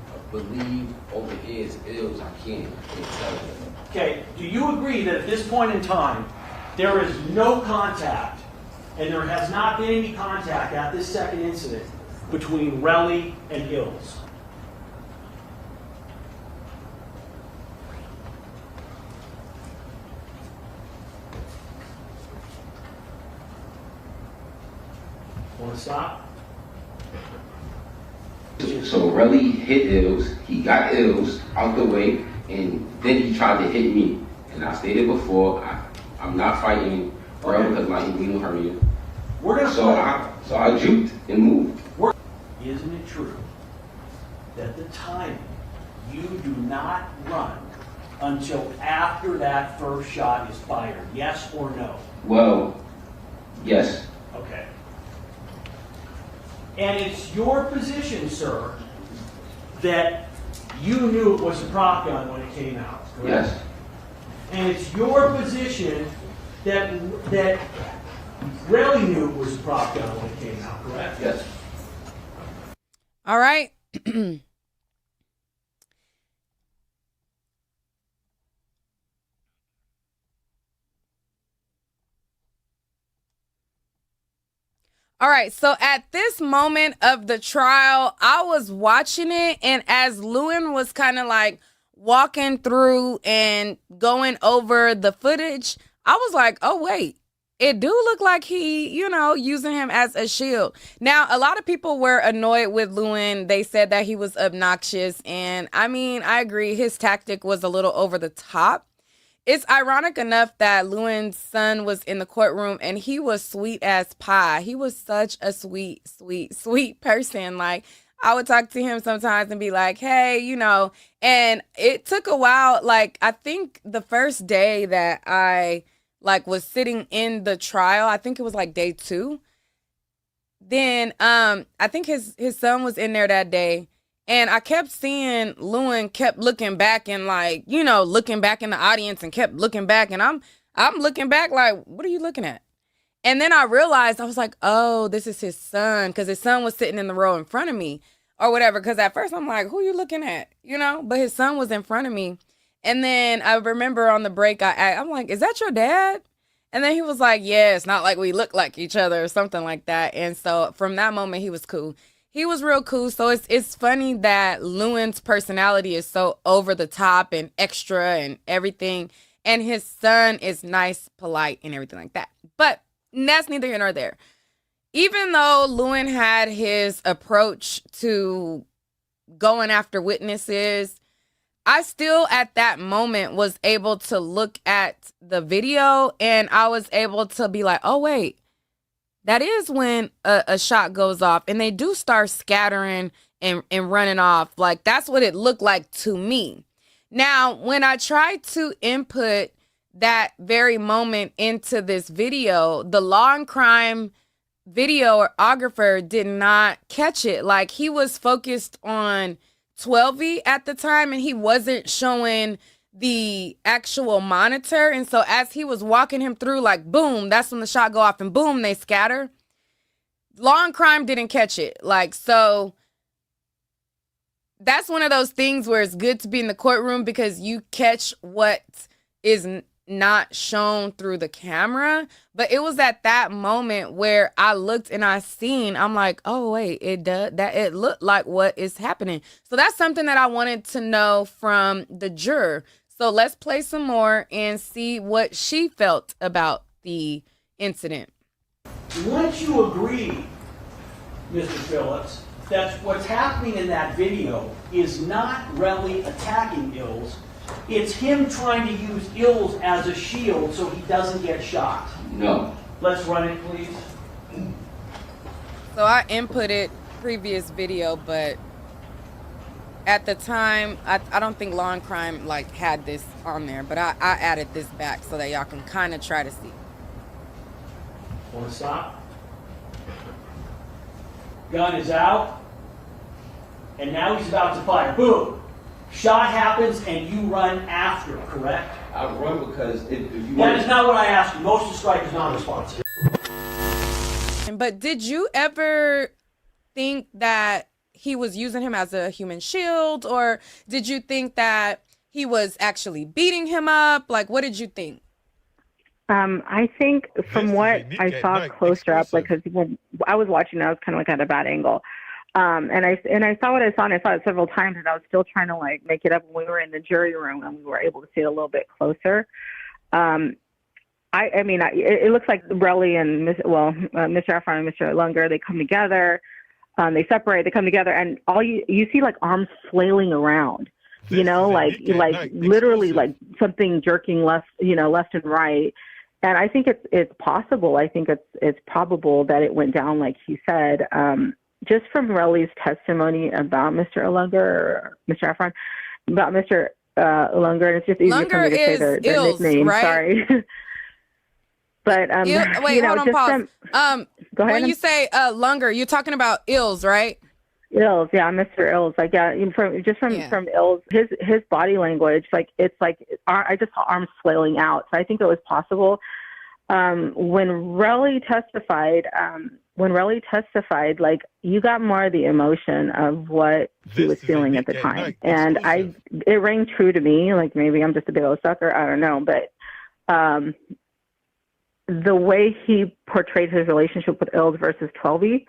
[SPEAKER 20] I believe over here is Ills. I can't tell you.
[SPEAKER 11] Okay. Do you agree that at this point in time, there is no contact, and there has not been any contact at this second incident between Relly and Ills? Want to stop?
[SPEAKER 20] So Relly hit Ills. He got Ills out the way, and then he tried to hit me. And I stated before, I'm not fighting Relly because my inguinal hernia. So I juked and moved.
[SPEAKER 11] Isn't it true that the timing, you do not run until after that first shot is fired? Yes or no?
[SPEAKER 20] Well, yes.
[SPEAKER 11] Okay. And it's your position, sir, that you knew it was a prop gun when it came out, correct?
[SPEAKER 20] Yes.
[SPEAKER 11] And it's your position that Relly knew it was a prop gun when it came out, correct?
[SPEAKER 20] Yes.
[SPEAKER 1] All right. All right, so at this moment of the trial, I was watching it, and as Lewin was kind of like walking through and going over the footage, I was like, oh, wait, it do look like he, using him as a shield. Now, a lot of people were annoyed with Lewin. They said that he was obnoxious. And I mean, I agree. His tactic was a little over the top. It's ironic enough that Lewin's son was in the courtroom and he was sweet as pie. He was such a sweet, sweet, sweet person. Like, I would talk to him sometimes and be like, hey, and it took a while. Like, I think the first day that I was sitting in the trial, I think it was like day 2. Then I think his son was in there that day. And I kept seeing Lewin kept looking back and looking back in the audience and kept looking back. And I'm looking back like, what are you looking at? And then I realized, I was like, oh, this is his son, because his son was sitting in the row in front of me or whatever. Because at first I'm like, who are you looking at? But his son was in front of me. And then I remember on the break, I'm like, is that your dad? And then he was like, yeah, it's not like we look like each other or something like that. And so from that moment, he was cool. He was real cool. So it's funny that Lewin's personality is so over the top and extra and everything. And his son is nice, polite, and everything like that. But that's neither here nor there. Even though Lewin had his approach to going after witnesses, I still at that moment was able to look at the video and I was able to be like, oh, wait, that is when a shot goes off and they do start scattering and running off. Like, that's what it looked like to me. Now, when I tried to input that very moment into this video, the law and crime videographer did not catch it. Like, he was focused on 12V at the time and he wasn't showing the actual monitor. And so as he was walking him through, like, boom, that's when the shot go off and boom, they scatter. Law and crime didn't catch it. Like, so that's one of those things where it's good to be in the courtroom because you catch what is not shown through the camera. But it was at that moment where I looked and I'm like, oh wait, it looked like what is happening. So that's something that I wanted to know from the juror. So let's play some more and see what she felt about the incident.
[SPEAKER 11] Wouldn't you agree, Mr. Phillips, that what's happening in that video is not really attacking Ills? It's him trying to use Ills as a shield so he doesn't get shot.
[SPEAKER 20] No.
[SPEAKER 11] Let's run it, please.
[SPEAKER 1] So I inputted previous video, but at the time, I don't think Law and Crime had this on there, but I added this back so that y'all can kind of try to see.
[SPEAKER 11] Want to stop? Gun is out, and now he's about to fire. Boom! Shot happens, and you run after, correct?
[SPEAKER 20] I run because if you
[SPEAKER 11] That is not what I asked you. Motion strike is non-responsive.
[SPEAKER 1] But did you ever think that he was using him as a human shield, or did you think that he was actually beating him up? Like, what did you think?
[SPEAKER 4] I think from what I saw closer up, because when I was watching, I was kind of at a bad angle. And I saw what I saw, and I saw it several times, and I was still trying to make it up when we were in the jury room and we were able to see it a little bit closer. It looks like Relly and Mr. Efron and Mr. Lunger, they come together, they separate, they come together, and all you see arms flailing around, literally something jerking left and right. And I think it's possible. I think it's probable that it went down like he said. Just from Relly's testimony about Mr. Lunger or Mr. Efron, about Mr. Lunger, and it's just easier for me to say their nickname. Right? Sorry. But
[SPEAKER 1] wait, hold on, pause.
[SPEAKER 4] Go ahead.
[SPEAKER 1] When you say Lunger, you're talking about Ills, right?
[SPEAKER 4] Ills, yeah, Mr. Ills. From Ills, his body language, I just saw arms flailing out. So I think it was possible. When Relly testified, you got more of the emotion of what he was feeling at the time. And it rang true to me. Maybe I'm just a big old sucker. I don't know. But the way he portrayed his relationship with Ills versus 12E,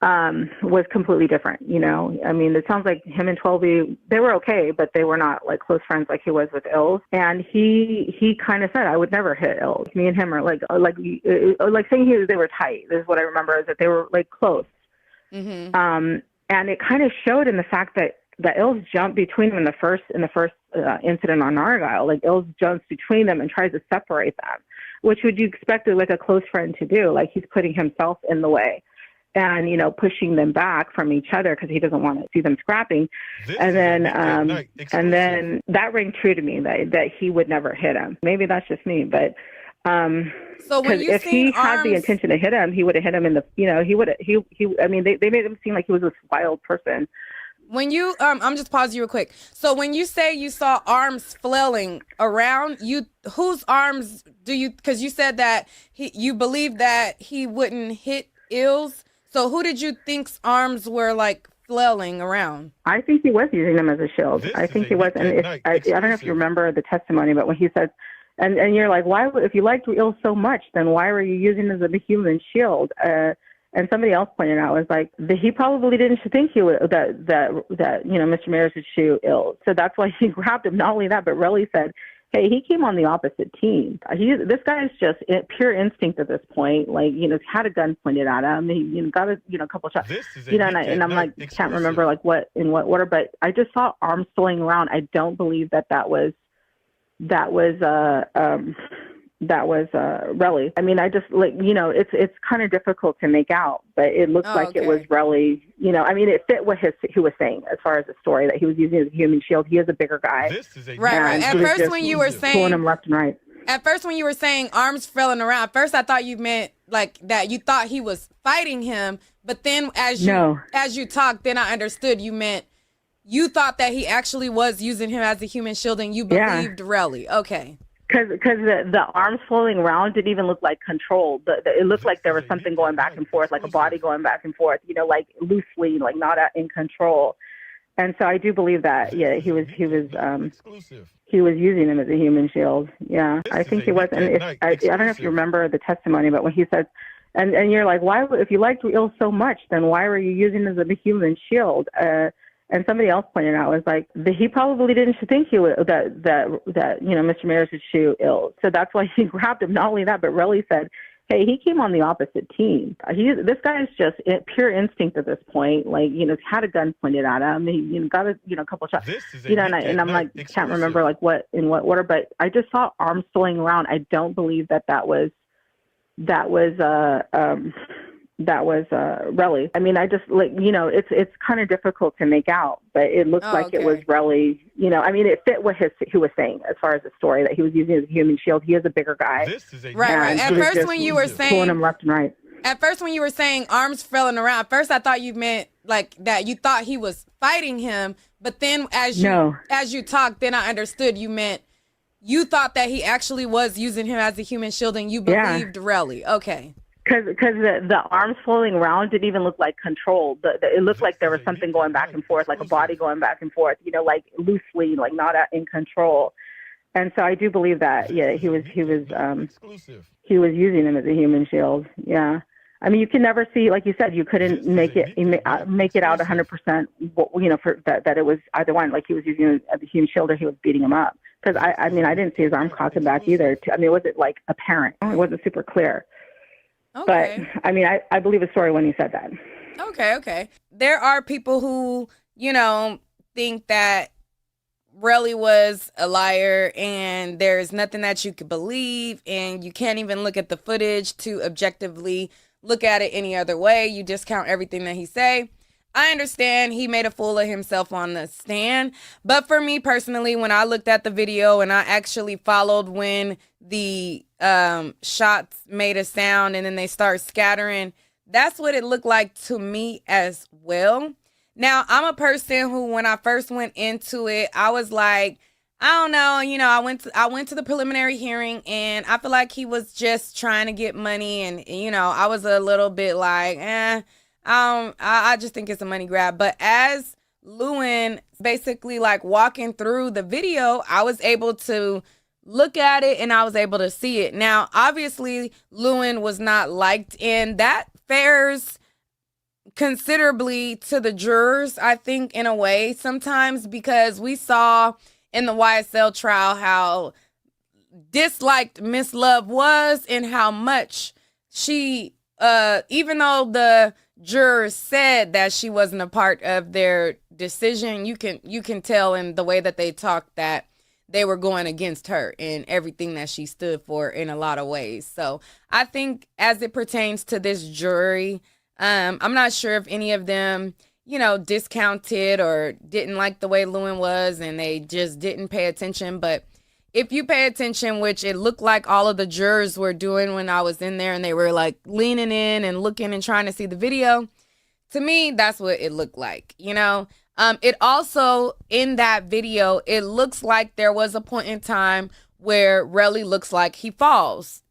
[SPEAKER 4] was completely different. You know, I mean, it sounds like him and 12B, they were okay, but they were not like close friends like he was with Ills. And he kind of said, I would never hit Ills. Me and him are like saying they were tight. This is what I remember, is that they were like close.
[SPEAKER 1] Mm-hmm.
[SPEAKER 4] And it kind of showed in the fact that Ills jumped between them in the first incident on Argyle. Like Ills jumps between them and tries to separate them, which would you expect like a close friend to do? Like he's putting himself in the way and, you know, pushing them back from each other because he doesn't want to see them scrapping. And then that rang true to me that he would never hit him. Maybe that's just me, but
[SPEAKER 1] so when
[SPEAKER 4] if he had the intention to hit him, he would have hit him in the, you know, I mean, they made him seem like he was this wild person.
[SPEAKER 1] When you, I'm just pausing you real quick. So when you say you saw arms flailing around, whose arms do you, because you said that you believe that he wouldn't hit Ills. So who did you think's arms were like flailing around?
[SPEAKER 4] I think he was using them as a shield. I think he was. And I don't know if you remember the testimony, but when he said, and you're like, why, if you liked Ills so much, then why were you using it as a human shield? And somebody else pointed out, was like, he probably didn't think he would, that you know, Mr. Mayers would shoot Ills. So that's why he grabbed him. Not only that, but really said, hey, he came on the opposite team. This guy is just pure instinct at this point. Like, you know, had a gun pointed at him. He, you know, got a, you know, a couple shots. You know, and I'm like, can't remember like in what order, but I just saw arms flailing around. I don't believe that was Relly. I mean, I just, like, you know, it's kind of difficult to make out, but it looks like it was Relly. You know, I mean, it fit what he was saying as far as the story, that he was using it as a human shield. He is a bigger guy.
[SPEAKER 1] Right. At first, when you were saying
[SPEAKER 4] pulling him left and right.
[SPEAKER 1] At first, when you were saying arms flailing around, at first I thought you meant like that you thought he was fighting him, but then as you talked, then I understood you meant you thought that he actually was using him as a human shield, and you believed Relly. Okay.
[SPEAKER 4] Because the arms flailing around didn't even look like controlled. It looked like there was something going back and forth, like a body going back and forth, you know, like loosely, like not in control. And so I do believe that, yeah, he was using him as a human shield. Yeah, I think he was. And I don't know if you remember the testimony, but when he said, and you're like, why, if you liked Ills so much, then why were you using him as a human shield? And somebody else pointed out, was like, he probably didn't think he would, that you know, Mr. Mayers would shoot Ills. So that's why he grabbed him. Not only that, but really said, hey, he came on the opposite team. This guy is just pure instinct at this point. Like, you know, had a gun pointed at him. He, you know, got a, you know, a couple shots. You know, and I'm like, can't remember like in what order, but I just saw arms flailing around. I don't believe that was Relly. I mean, I just, like, you know, it's kind of difficult to make out, but it looks like it was Relly. You know, I mean, it fit what he was saying as far as the story, that he was using it as a human shield. He is a bigger guy.
[SPEAKER 1] Right. At first, when you were saying
[SPEAKER 4] pulling him left and right.
[SPEAKER 1] At first, when you were saying arms flailing around, at first I thought you meant like that you thought he was fighting him, but then as you talked, then I understood you meant you thought that he actually was using him as a human shield, and you believed Relly. Okay.
[SPEAKER 4] Because the arms flailing around didn't even look like controlled. It looked like there was something going back and forth, like a body going back and forth, you know, like loosely, like not in control. And so I do believe that, yeah, he was using him as a human shield. Yeah. I mean, you can never see, like you said, you couldn't make it out 100%, you know, for that it was either one, like he was using it as a human shield or he was beating him up. Because I mean, I didn't see his arm crossing back either. I mean, it wasn't like apparent. It wasn't super clear.
[SPEAKER 1] Okay.
[SPEAKER 4] But I mean, I believe his story when he said that.
[SPEAKER 1] Okay. There are people who, you know, think that Relly was a liar and there's nothing that you could believe, and you can't even look at the footage to objectively look at it any other way. You discount everything that he say. I understand he made a fool of himself on the stand, but for me personally, when I looked at the video and I actually followed when the shots made a sound and then they start scattering, that's what it looked like to me as well. Now, I'm a person who, when I first went into it, I was like, I don't know, you know, I went to the preliminary hearing and I feel like he was just trying to get money, and you know, I was a little bit like, I just think it's a money grab. But as Lewin basically like walking through the video, I was able to look at it and I was able to see it. Now, obviously, Lewin was not liked, and that fares considerably to the jurors, I think, in a way sometimes, because we saw in the YSL trial how disliked Miss Love was and how much she, even though the jurors said that she wasn't a part of their decision, you can tell in the way that they talked that they were going against her in everything that she stood for in a lot of ways. So I think as it pertains to this jury, I'm not sure if any of them, discounted or didn't like the way Lewin was and they just didn't pay attention. But if you pay attention, which it looked like all of the jurors were doing when I was in there and they were like leaning in and looking and trying to see the video, to me, that's what it looked like, It also, in that video, it looks like there was a point in time where Relly looks like he falls,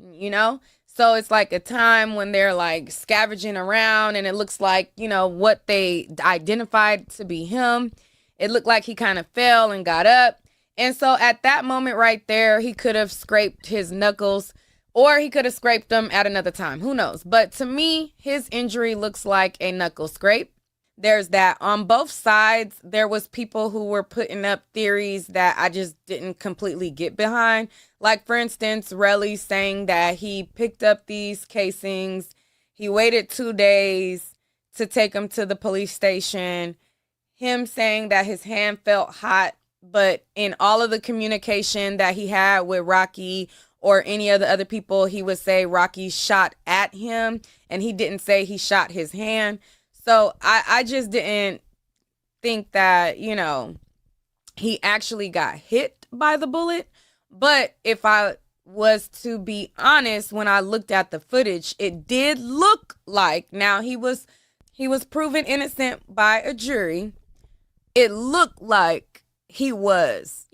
[SPEAKER 1] So it's like a time when they're like scavenging around and it looks like, what they identified to be him. It looked like he kind of fell and got up. And so at that moment right there, he could have scraped his knuckles or he could have scraped them at another time. Who knows? But to me, his injury looks like a knuckle scrape. There's that. On both sides, there was people who were putting up theories that I just didn't completely get behind. Like, for instance, Relly saying that he picked up these casings. He waited 2 days to take them to the police station. Him saying that his hand felt hot, but in all of the communication that he had with Rocky or any of the other people, he would say Rocky shot at him and he didn't say he shot his hand. So I just didn't think that, he actually got hit by the bullet. But if I was to be honest, when I looked at the footage, it did look like, now he was proven innocent by a jury. It looked like he was,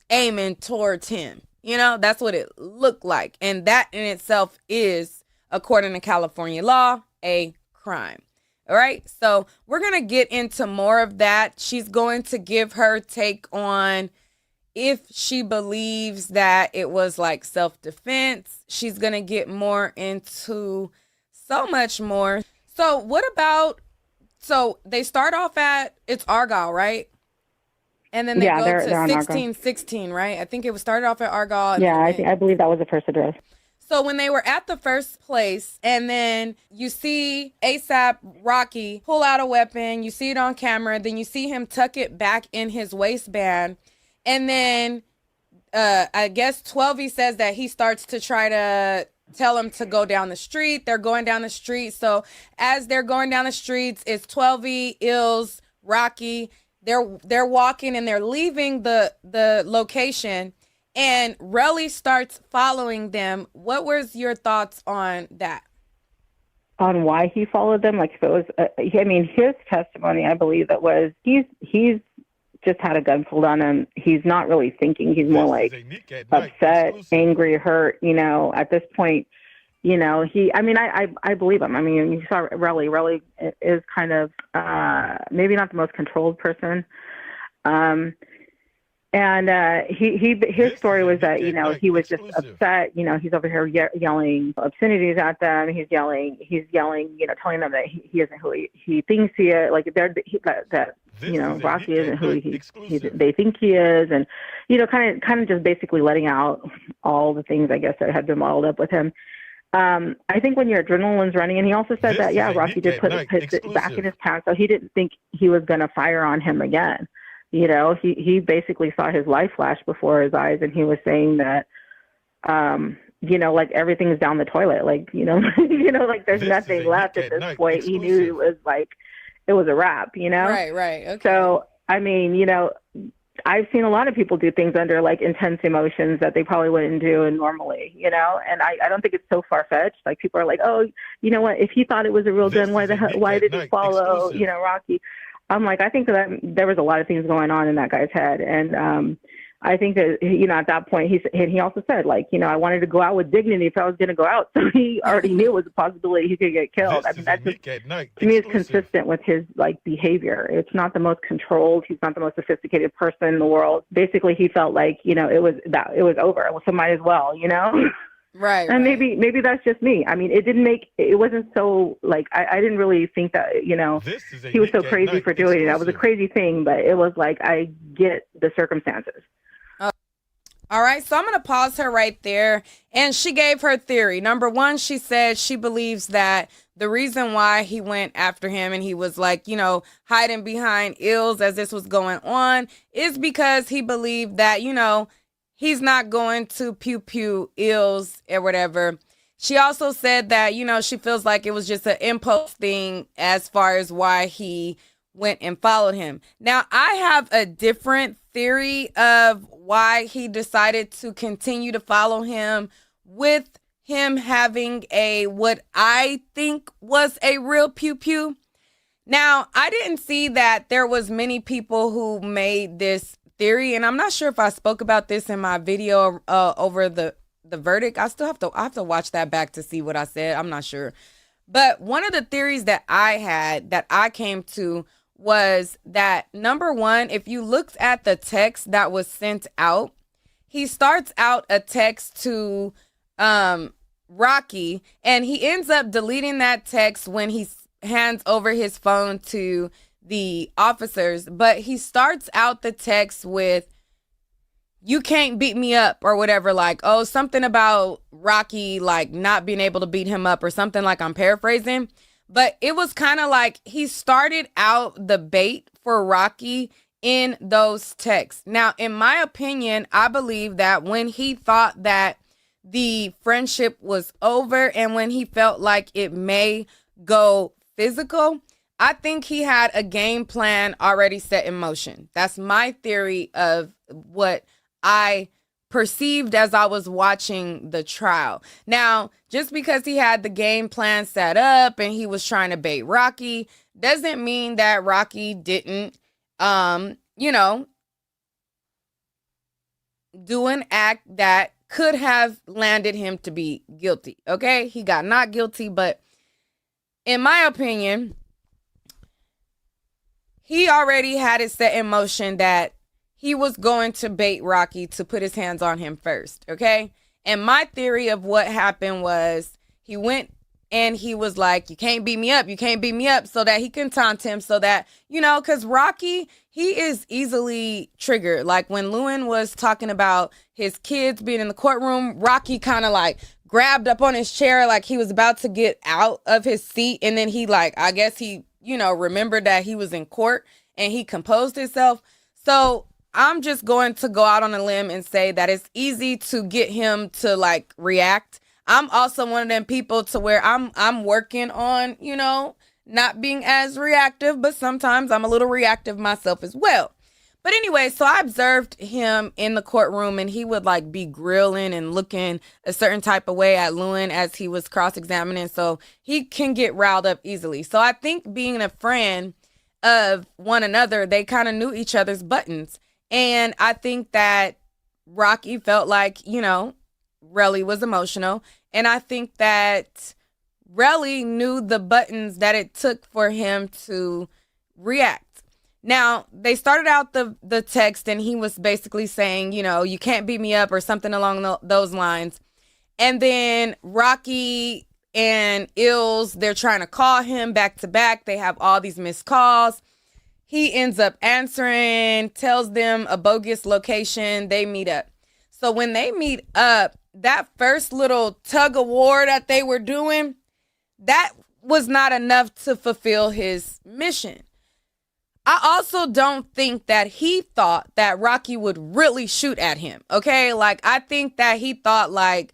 [SPEAKER 1] aiming towards him. That's what it looked like. And that in itself is, according to California law, a crime. All right. So we're going to get into more of that. She's going to give her take on if she believes that it was like self-defense. She's going to get more into so much more. So what about, so they start off at, it's Argyle, right? And then they go to 1616, right? I think it was started off at Argyle.
[SPEAKER 4] Yeah, I believe that was the first address.
[SPEAKER 1] So when they were at the first place, and then you see ASAP Rocky pull out a weapon, you see it on camera, then you see him tuck it back in his waistband, and then I guess 12E says that he starts to try to tell him to go down the street. They're going down the street. So as they're going down the streets, it's 12E, Ills, Rocky. They're walking and they're leaving the location. And Relly starts following them. What was your thoughts on that?
[SPEAKER 4] On why he followed them? Like if it was, his testimony, I believe that was he's just had a gun pulled on him. He's not really thinking. He's more like upset, angry, hurt. At this point, I believe him. You saw Relly. Relly is kind of maybe not the most controlled person. And his story was that, he was just upset. He's over here yelling obscenities at them. He's yelling, telling them that he isn't who he thinks he is. Like Rocky isn't who they think he is. And, kind of just basically letting out all the things, I guess, that had been modeled up with him. I think when your adrenaline's running, and he also said that, Rocky did put it back in his pants. So he didn't think he was going to fire on him again. He basically saw his life flash before his eyes, and he was saying that, like everything's down the toilet, like, like there's nothing left at this point. He knew it was a wrap,
[SPEAKER 1] Right. Okay.
[SPEAKER 4] So, I've seen a lot of people do things under like intense emotions that they probably wouldn't do normally, and I don't think it's so far-fetched. Like people are like, oh, you know what, if he thought it was a real gun, why did he follow, Rocky? I'm like, I think that there was a lot of things going on in that guy's head. And I think that, at that point, he also said, like, I wanted to go out with dignity if I was going to go out. So he already knew it was a possibility he could get killed. That just, to me, is consistent with his, like, behavior. It's not the most controlled. He's not the most sophisticated person in the world. Basically, he felt like, it was over. So might as well,
[SPEAKER 1] Right.
[SPEAKER 4] And maybe that's just me. I mean, it wasn't so like I didn't really think that he was so crazy for doing it. That was a crazy thing, but it was like I get the circumstances.
[SPEAKER 1] All right, so I'm going to pause her right there. And she gave her theory. Number one, she said she believes that the reason why he went after him and he was like, hiding behind ills as this was going on is because he believed that, he's not going to pew ills or whatever. She also said that, she feels like it was just an impulse thing as far as why he went and followed him. Now, I have a different theory of why he decided to continue to follow him, with him having what I think was a real pew. Now, I didn't see that there was many people who made this theory, and I'm not sure if I spoke about this in my video over the verdict. I have to watch that back to see what I said. I'm not sure. But one of the theories that I had, that I came to, was that, number one, if you looked at the text that was sent out, he starts out a text to Rocky, and he ends up deleting that text when he hands over his phone to the officers. But he starts out the text with, "You can't beat me up," or whatever, like, oh, something about Rocky, like, not being able to beat him up or something, like, I'm paraphrasing. But it was kind of like he started out the bait for Rocky in those texts. Now, in my opinion, I believe that when he thought that the friendship was over and when he felt like it may go physical, I think he had a game plan already set in motion. That's my theory of what I perceived as I was watching the trial. Now, just because he had the game plan set up and he was trying to bait Rocky doesn't mean that Rocky didn't, do an act that could have landed him to be guilty. Okay? He got not guilty, but in my opinion, he already had it set in motion that he was going to bait Rocky to put his hands on him first, okay? And my theory of what happened was he went and he was like, "You can't beat me up, you can't beat me up," so that he can taunt him, so that, because Rocky, he is easily triggered. Like when Lewin was talking about his kids being in the courtroom, Rocky kind of like grabbed up on his chair like he was about to get out of his seat. And then he I guess he, remembered that he was in court and he composed himself. So I'm just going to go out on a limb and say that it's easy to get him to react. I'm also one of them people to where I'm working on, not being as reactive, but sometimes I'm a little reactive myself as well. But anyway, so I observed him in the courtroom and he would be grilling and looking a certain type of way at Lewin as he was cross-examining. So he can get riled up easily. So I think being a friend of one another, they kind of knew each other's buttons. And I think that Rocky felt like, Relly was emotional. And I think that Relly knew the buttons that it took for him to react. Now, they started out the text and he was basically saying, "You can't beat me up," or something along those lines. And then Rocky and Ills, they're trying to call him back to back. They have all these missed calls. He ends up answering, tells them a bogus location. They meet up. So when they meet up, that first little tug of war that they were doing, that was not enough to fulfill his mission. I also don't think that he thought that Rocky would really shoot at him. Okay. I think that he thought I'm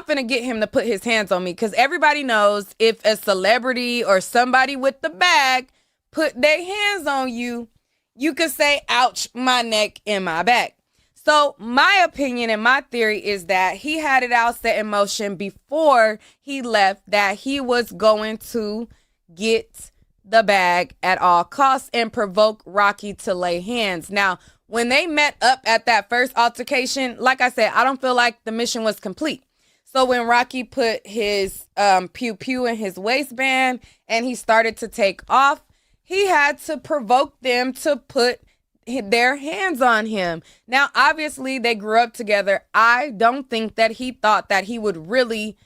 [SPEAKER 1] finna get him to put his hands on me. Cause everybody knows if a celebrity or somebody with the bag put their hands on you, you could say, "Ouch, my neck and my back." So my opinion and my theory is that he had it all set in motion before he left, that he was going to get the bag at all costs and provoke Rocky to lay hands. Now, when they met up at that first altercation, like I said, I don't feel like the mission was complete. So when Rocky put his pew in his waistband and he started to take off, he had to provoke them to put their hands on him. Now, obviously, they grew up together. I don't think that he thought that he would really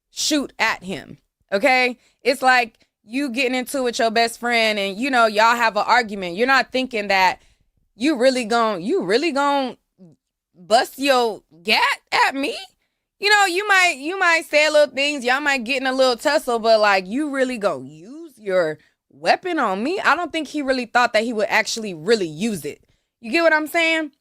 [SPEAKER 1] shoot at him. Okay? It's like you getting into it with your best friend and, you know, y'all have an argument. You're not thinking that you really gon' bust your gat at me. You know, you might say little things, y'all might get in a little tussle, but like you really gonna use your weapon on me? I don't think he really thought that he would actually really use it. You get what I'm saying?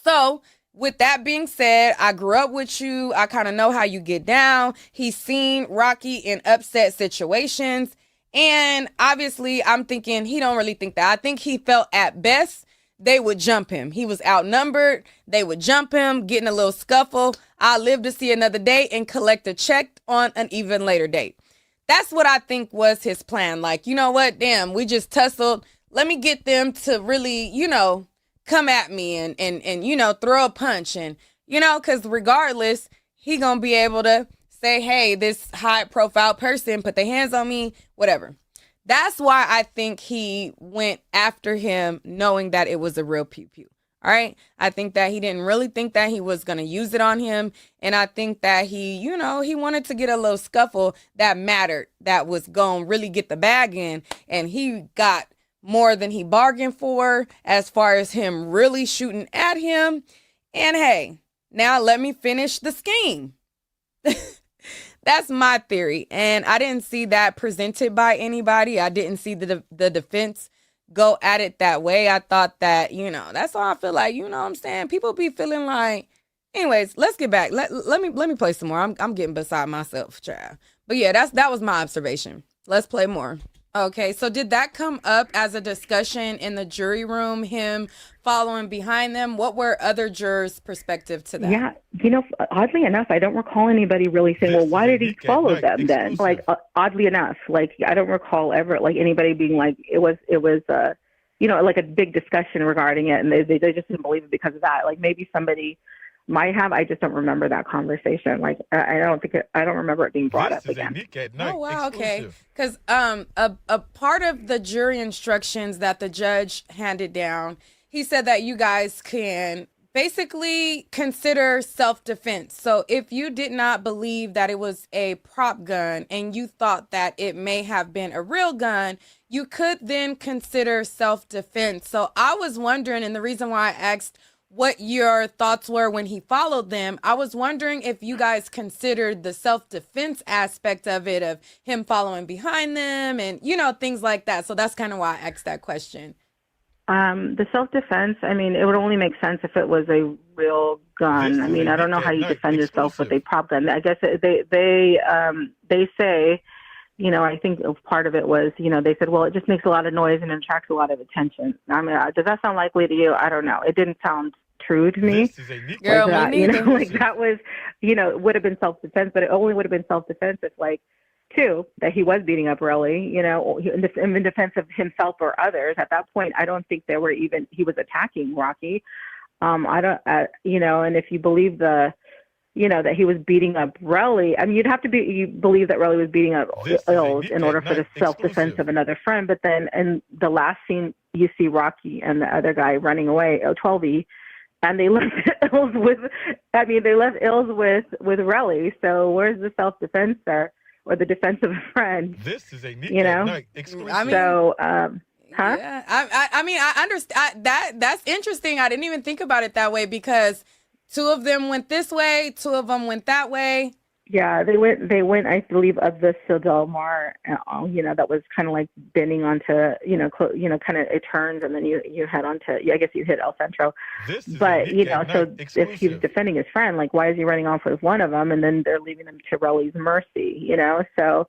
[SPEAKER 1] So with that being said, I grew up with you. I kind of know how you get down. He's seen Rocky in upset situations. And obviously, I'm thinking he don't really think that. I think he felt at best they would jump him. He was outnumbered. They would jump him, get in a little scuffle. I'll live to see another day and collect a check on an even later date. That's what I think was his plan. Like, you know what? Damn, we just tussled. Let me get them to really, you know, come at me and you know, throw a punch. And, you know, because regardless, he going to be able to say, hey, this high profile person put their hands on me, whatever. That's why I think he went after him knowing that it was a real pew-pew. All right. I think that he didn't really think that he was going to use it on him. And I think that he, you know, he wanted to get a little scuffle that mattered, that was going to really get the bag in. And he got more than he bargained for as far as him really shooting at him. And hey, now let me finish the scheme. That's my theory. And I didn't see that presented by anybody. I didn't see the defense go at it that way. I thought that, you know, that's all I feel like, you know what I'm saying? People be feeling like, anyways, let's get back. Let me play some more. I'm getting beside myself, child. But yeah, that was my observation. Let's play more. Okay, so did that come up as a discussion in the jury room, him following behind them? What were other jurors' perspective to that?
[SPEAKER 4] Yeah, you know, oddly enough, I don't recall anybody really saying, well, why did he follow them then? Like, oddly enough, like, I don't recall ever, like, anybody being like, it was you know, like a big discussion regarding it, and they just didn't believe it because of that. Like, maybe somebody might have. I just don't remember that conversation. Like, I don't remember it being brought up again.
[SPEAKER 1] Oh wow, okay. Because a part of the jury instructions that the judge handed down, he said that you guys can basically consider self-defense. So if you did not believe that it was a prop gun and you thought that it may have been a real gun, you could then consider self-defense. So I was wondering, and the reason why I asked what your thoughts were when he followed them, I was wondering if you guys considered the self-defense aspect of it, of him following behind them and, you know, things like that. So that's kind of why I asked that question.
[SPEAKER 4] The self-defense, I mean, it would only make sense if it was a real gun. I mean, I don't know how you defend yourself with a prop gun. I guess they say, you know, I think part of it was, you know, they said, well, it just makes a lot of noise and attracts a lot of attention. I mean, does that sound likely to you? I don't know. It didn't sound true to me.
[SPEAKER 1] Girl,
[SPEAKER 4] like
[SPEAKER 1] me
[SPEAKER 4] you know,
[SPEAKER 1] neither.
[SPEAKER 4] like that was, you know, it would have been self-defense, but it only would have been self-defense if, like, two, that he was beating up Relly, you know, in defense of himself or others. At that point, I don't think he was attacking Rocky. You know, and if you believe you know, that he was beating up Relly, I mean, you believe that Relly was beating up Ills in order for the self-defense of another friend. But then in the last scene, you see Rocky and the other guy running away, 12E, and they left Ills with Relly. So where's the self-defense there, or the defense of a friend?
[SPEAKER 21] This is a
[SPEAKER 4] you know?
[SPEAKER 21] exclusive.
[SPEAKER 1] I mean,
[SPEAKER 4] So,
[SPEAKER 1] yeah, I mean, I understand that's interesting. I didn't even think about it that way, because two of them went this way, two of them went that way.
[SPEAKER 4] Yeah, they went, I believe, of the Del Mar, you know, that was kind of like bending onto, you know, kind of it turns, and then you head onto, I guess you hit El Centro. But, you know, so if he was defending his friend, like, why is he running off with one of them, and then they're leaving them to Relly's mercy, you know? So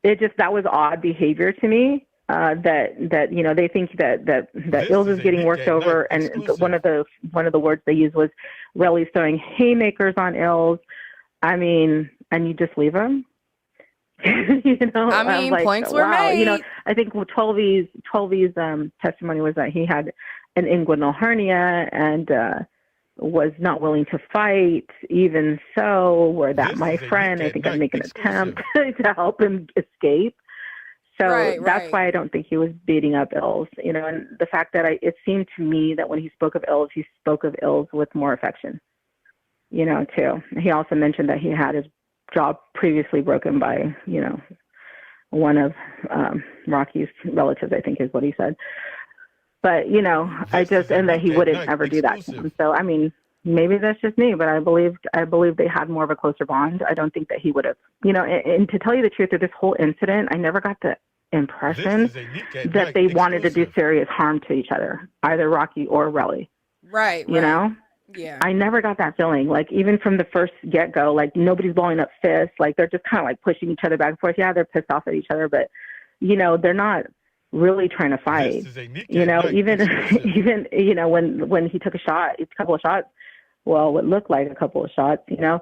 [SPEAKER 4] that was odd behavior to me. That you know, they think that Ills is getting worked over, and one of the words they used was Relly's throwing haymakers on Ills. I mean, and you just leave him. You know,
[SPEAKER 1] I mean,
[SPEAKER 4] like,
[SPEAKER 1] points were
[SPEAKER 4] wow.
[SPEAKER 1] made.
[SPEAKER 4] You know, I think 12E's testimony was that he had an inguinal hernia and was not willing to fight. Even so, where that my friend, I think, I'd make an attempt to help him escape. So that's why I don't think he was beating up Ills, you know, and the fact that it seemed to me that when he spoke of Ills, he spoke of Ills with more affection, you know, too. He also mentioned that he had his jaw previously broken by, you know, one of Rocky's relatives, I think is what he said. But, you know, and that he wouldn't ever do that to him. So, I mean, maybe that's just me, but I believe they had more of a closer bond. I don't think that he would have, you know, and to tell you the truth of this whole incident, I never got the impression that they wanted to do serious harm to each other, either Rocky or Relly.
[SPEAKER 1] Right.
[SPEAKER 4] You know?
[SPEAKER 1] Yeah.
[SPEAKER 4] I never got that feeling. Like, even from the first get-go, like, nobody's blowing up fists. Like, they're just kind of like pushing each other back and forth. Yeah, they're pissed off at each other, but, you know, they're not really trying to fight. You know, even, you know, when he took a couple of shots, well, what looked like a couple of shots, you know,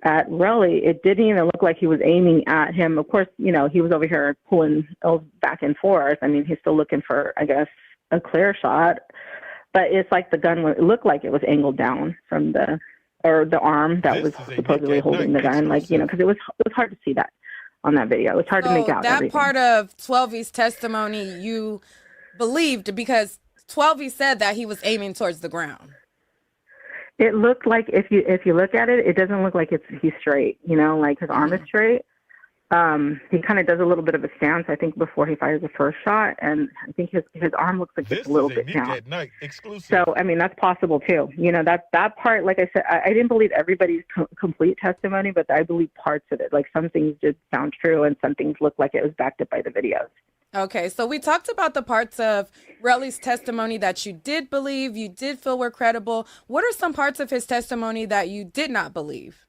[SPEAKER 4] at Relly, it didn't even look like he was aiming at him. Of course, you know, he was over here pulling Ills back and forth. I mean, he's still looking for, I guess, a clear shot. But it's like the gun looked like it was angled down from the arm that was supposedly holding the gun, like, you know, because it was hard to see that on that video. It was hard to make out
[SPEAKER 1] that
[SPEAKER 4] everything.
[SPEAKER 1] Part of 12E's testimony you believed because 12E said that he was aiming towards the ground.
[SPEAKER 4] It looked like if you look at it, it doesn't look like he's straight, you know, like his arm is straight. He kind of does a little bit of a stance, I think, before he fires the first shot, and I think his arm looks like it's a little bit down. So, I mean, that's possible too. You know, that part, like I said, I didn't believe everybody's complete testimony, but I believe parts of it. Like, some things did sound true, and some things looked like it was backed up by the videos.
[SPEAKER 1] Okay, so we talked about the parts of Relly's testimony that you did believe, you did feel were credible. What are some parts of his testimony that you did not believe?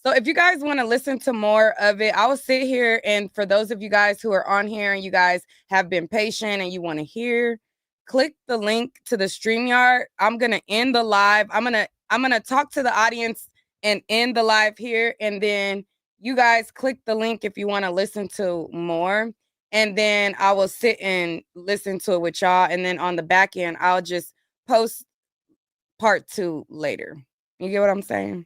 [SPEAKER 1] So if you guys want to listen to more of it, I will sit here, and for those of you guys who are on here and you guys have been patient and you want to hear, click the link to the StreamYard. I'm going to end the live. I'm going to talk to the audience and end the live here, and then you guys click the link if you want to listen to more. And then I will sit and listen to it with y'all. And then on the back end, I'll just post part 2 later. You get what I'm saying?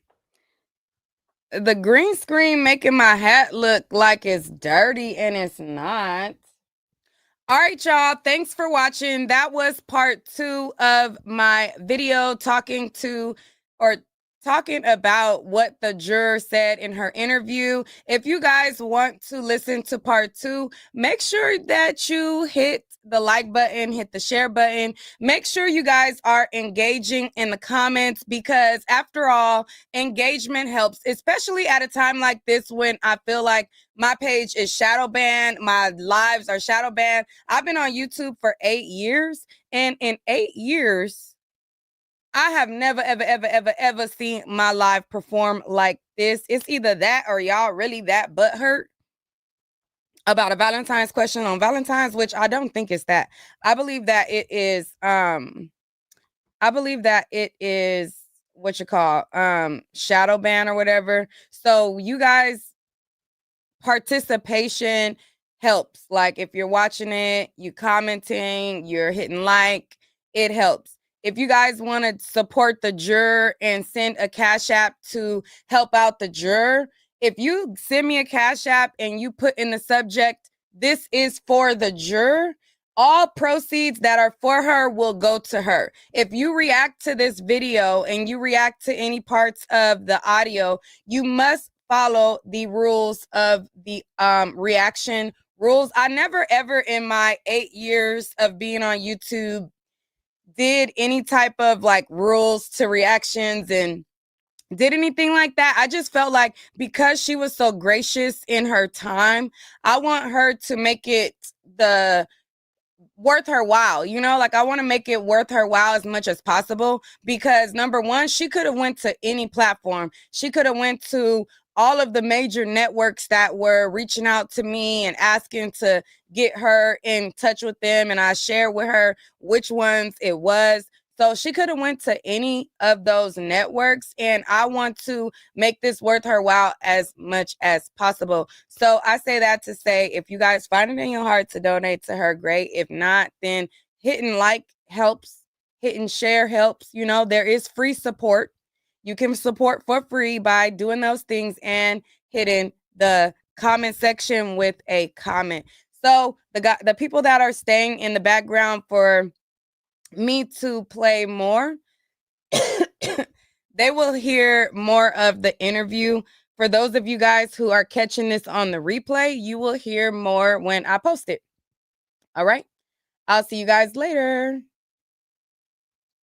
[SPEAKER 1] The green screen making my hat look like it's dirty, and it's not. All right, y'all. Thanks for watching. That was part 2 of my video talking about what the juror said in her interview. If you guys want to listen to part 2, make sure that you hit the like button, hit the share button. Make sure you guys are engaging in the comments, because after all, engagement helps, especially at a time like this when I feel like my page is shadow banned, my lives are shadow banned. I've been on YouTube for 8 years, and in 8 years, I have never, ever seen my live perform like this. It's either that or y'all really that butthurt about a Valentine's question on Valentine's, which I don't think it's that. I believe that it is, what you call, shadow ban or whatever. So you guys, participation helps. Like, if you're watching it, you commenting, you're hitting like, it helps. If you guys want to support the juror and send a Cash App to help out the juror, if you send me a Cash App and you put in the subject, "This is for the juror," all proceeds that are for her will go to her. If you react to this video and you react to any parts of the audio, you must follow the rules of the reaction rules. I never ever in my 8 years of being on YouTube did any type of like rules to reactions and did anything like that. I just felt like because she was so gracious in her time, I want her to make it worth her while, you know, like I want to make it worth her while as much as possible, because number one, she could have went to any platform. She could have went to all of the major networks that were reaching out to me and asking to get her in touch with them, and I shared with her which ones it was. So she could have went to any of those networks, and I want to make this worth her while as much as possible. So I say that to say, if you guys find it in your heart to donate to her, great. If not, then hitting like helps, hitting share helps. You know, there is free support. You can support for free by doing those things and hitting the comment section with a comment. So the people that are staying in the background for me to play more, they will hear more of the interview. For those of you guys who are catching this on the replay, you will hear more when I post it. All right. I'll see you guys later.